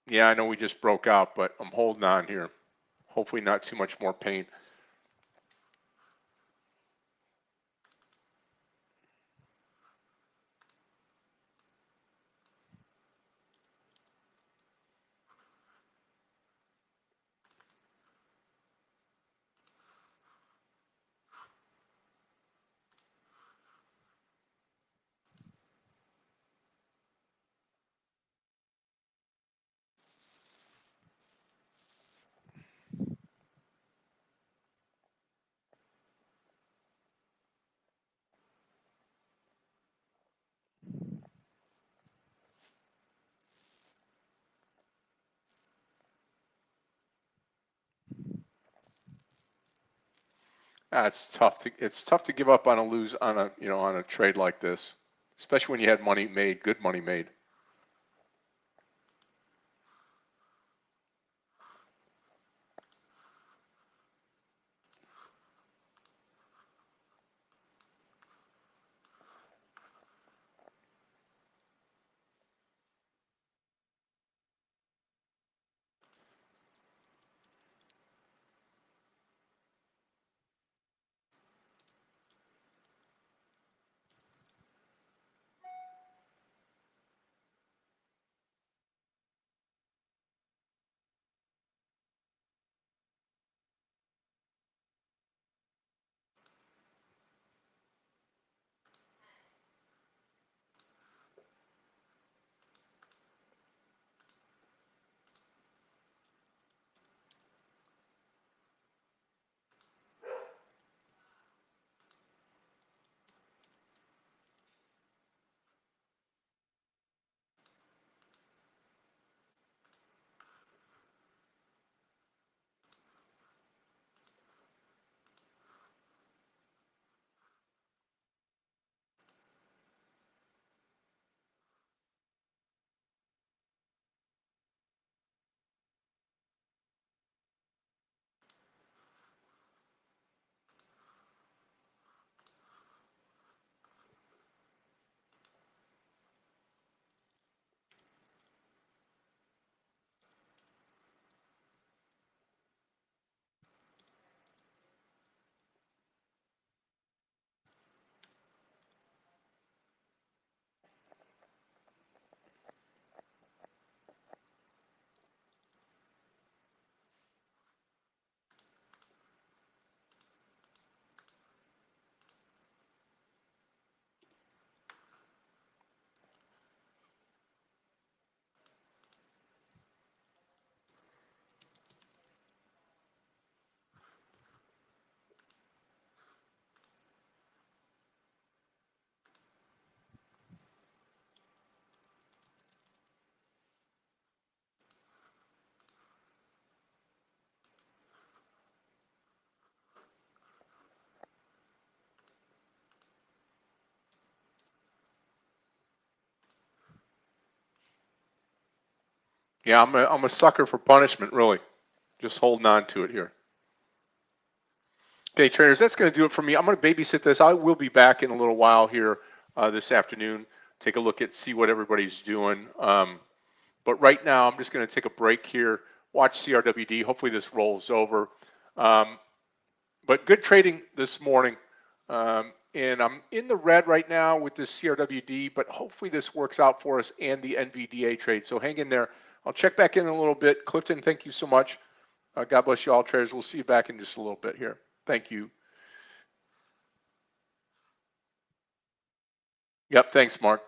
Yeah, I know we just broke out, but I'm holding on here. Hopefully not too much more pain. It's tough to give up on on a trade like this, especially when you had money made, good money made. Yeah, I'm a sucker for punishment, really. Just holding on to it here. Okay, traders, that's going to do it for me. I'm going to babysit this. I will be back in a little while here this afternoon. Take a look at, see what everybody's doing. But right now, I'm just going to take a break here, watch CRWD. Hopefully this rolls over. But good trading this morning. And I'm in the red right now with this CRWD, but hopefully this works out for us and the NVDA trade. So hang in there. I'll check back in a little bit. Clifton, thank you so much. God bless you all, traders. We'll see you back in just a little bit here. Thank you. Yep, thanks, Mark.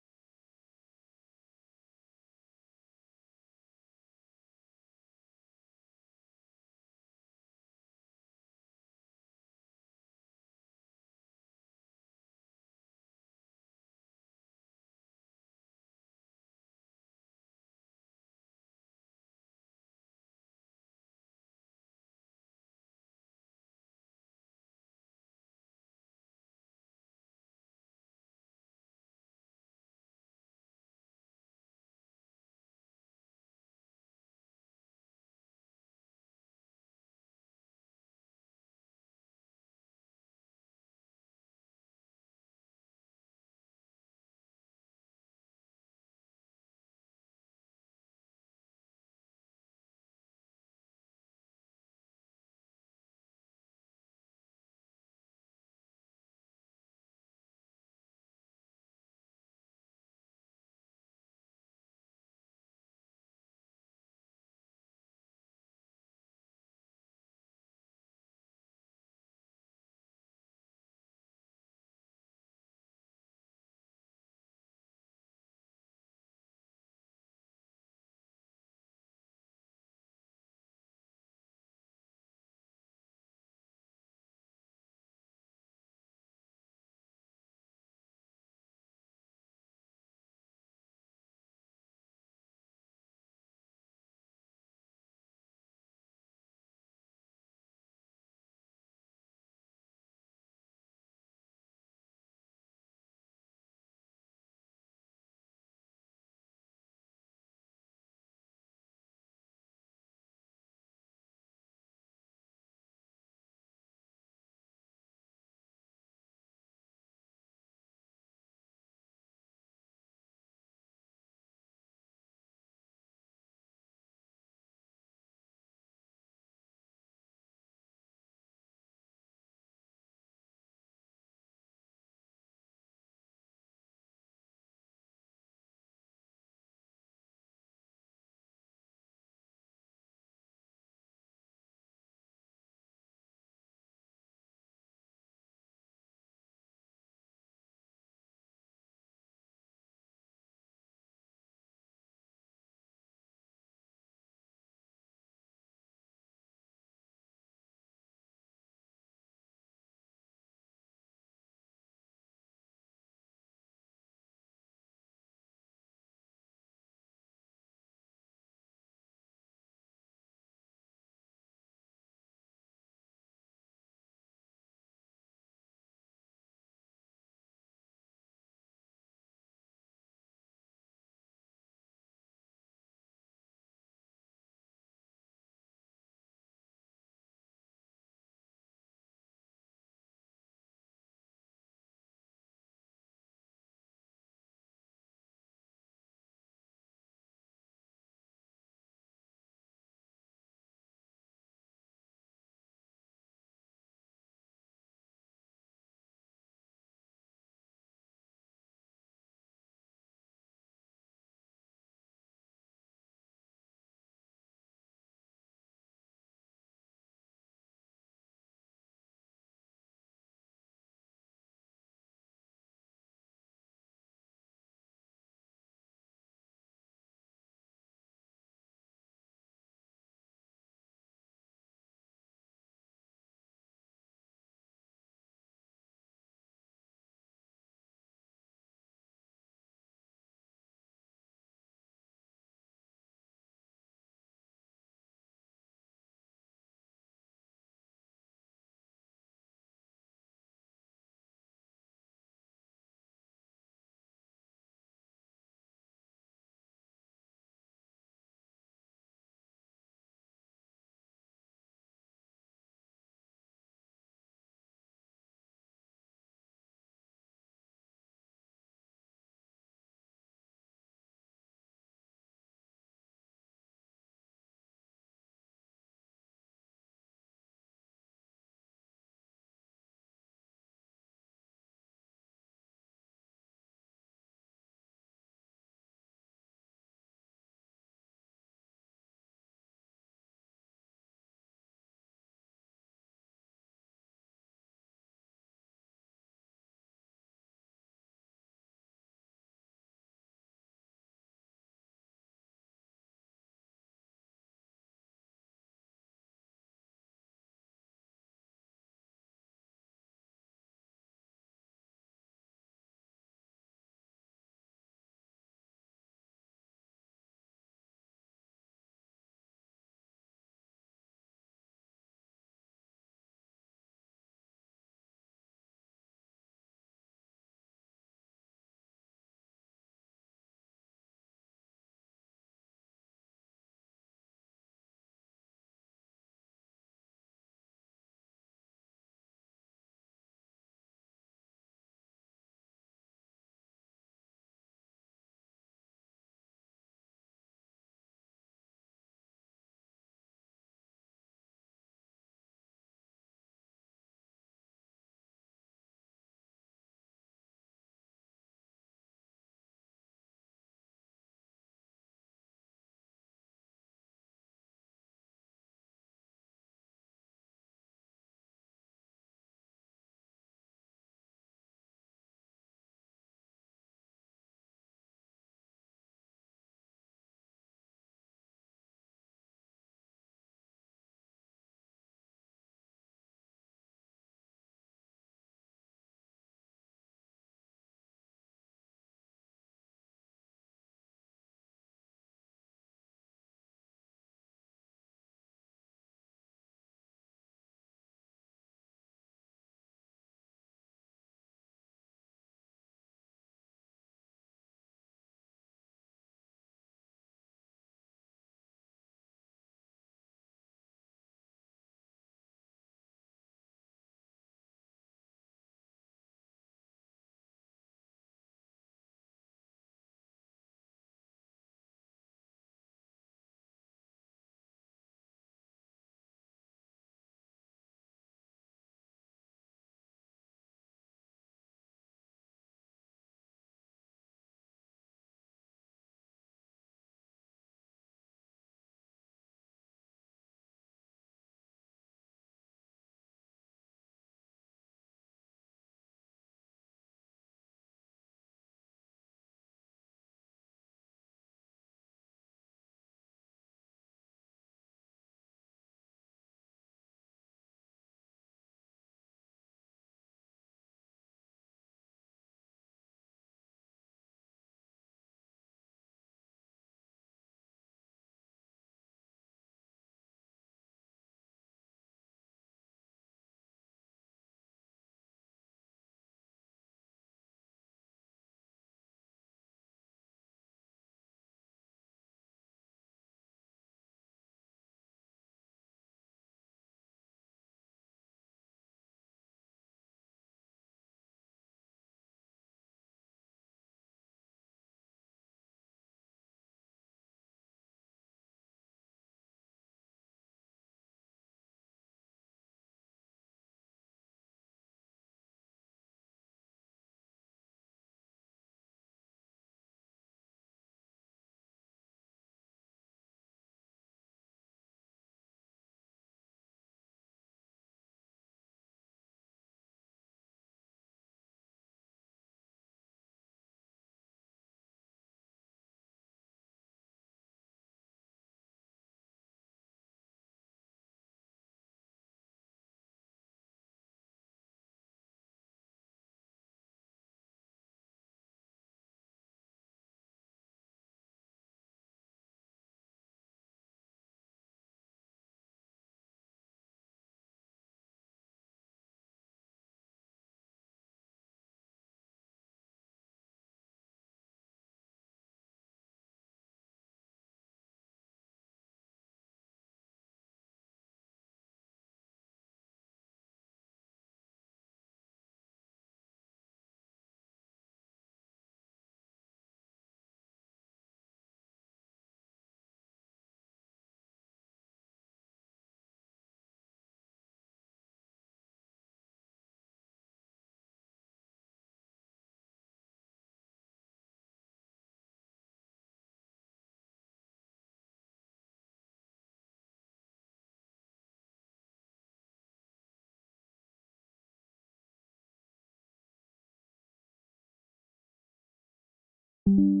you.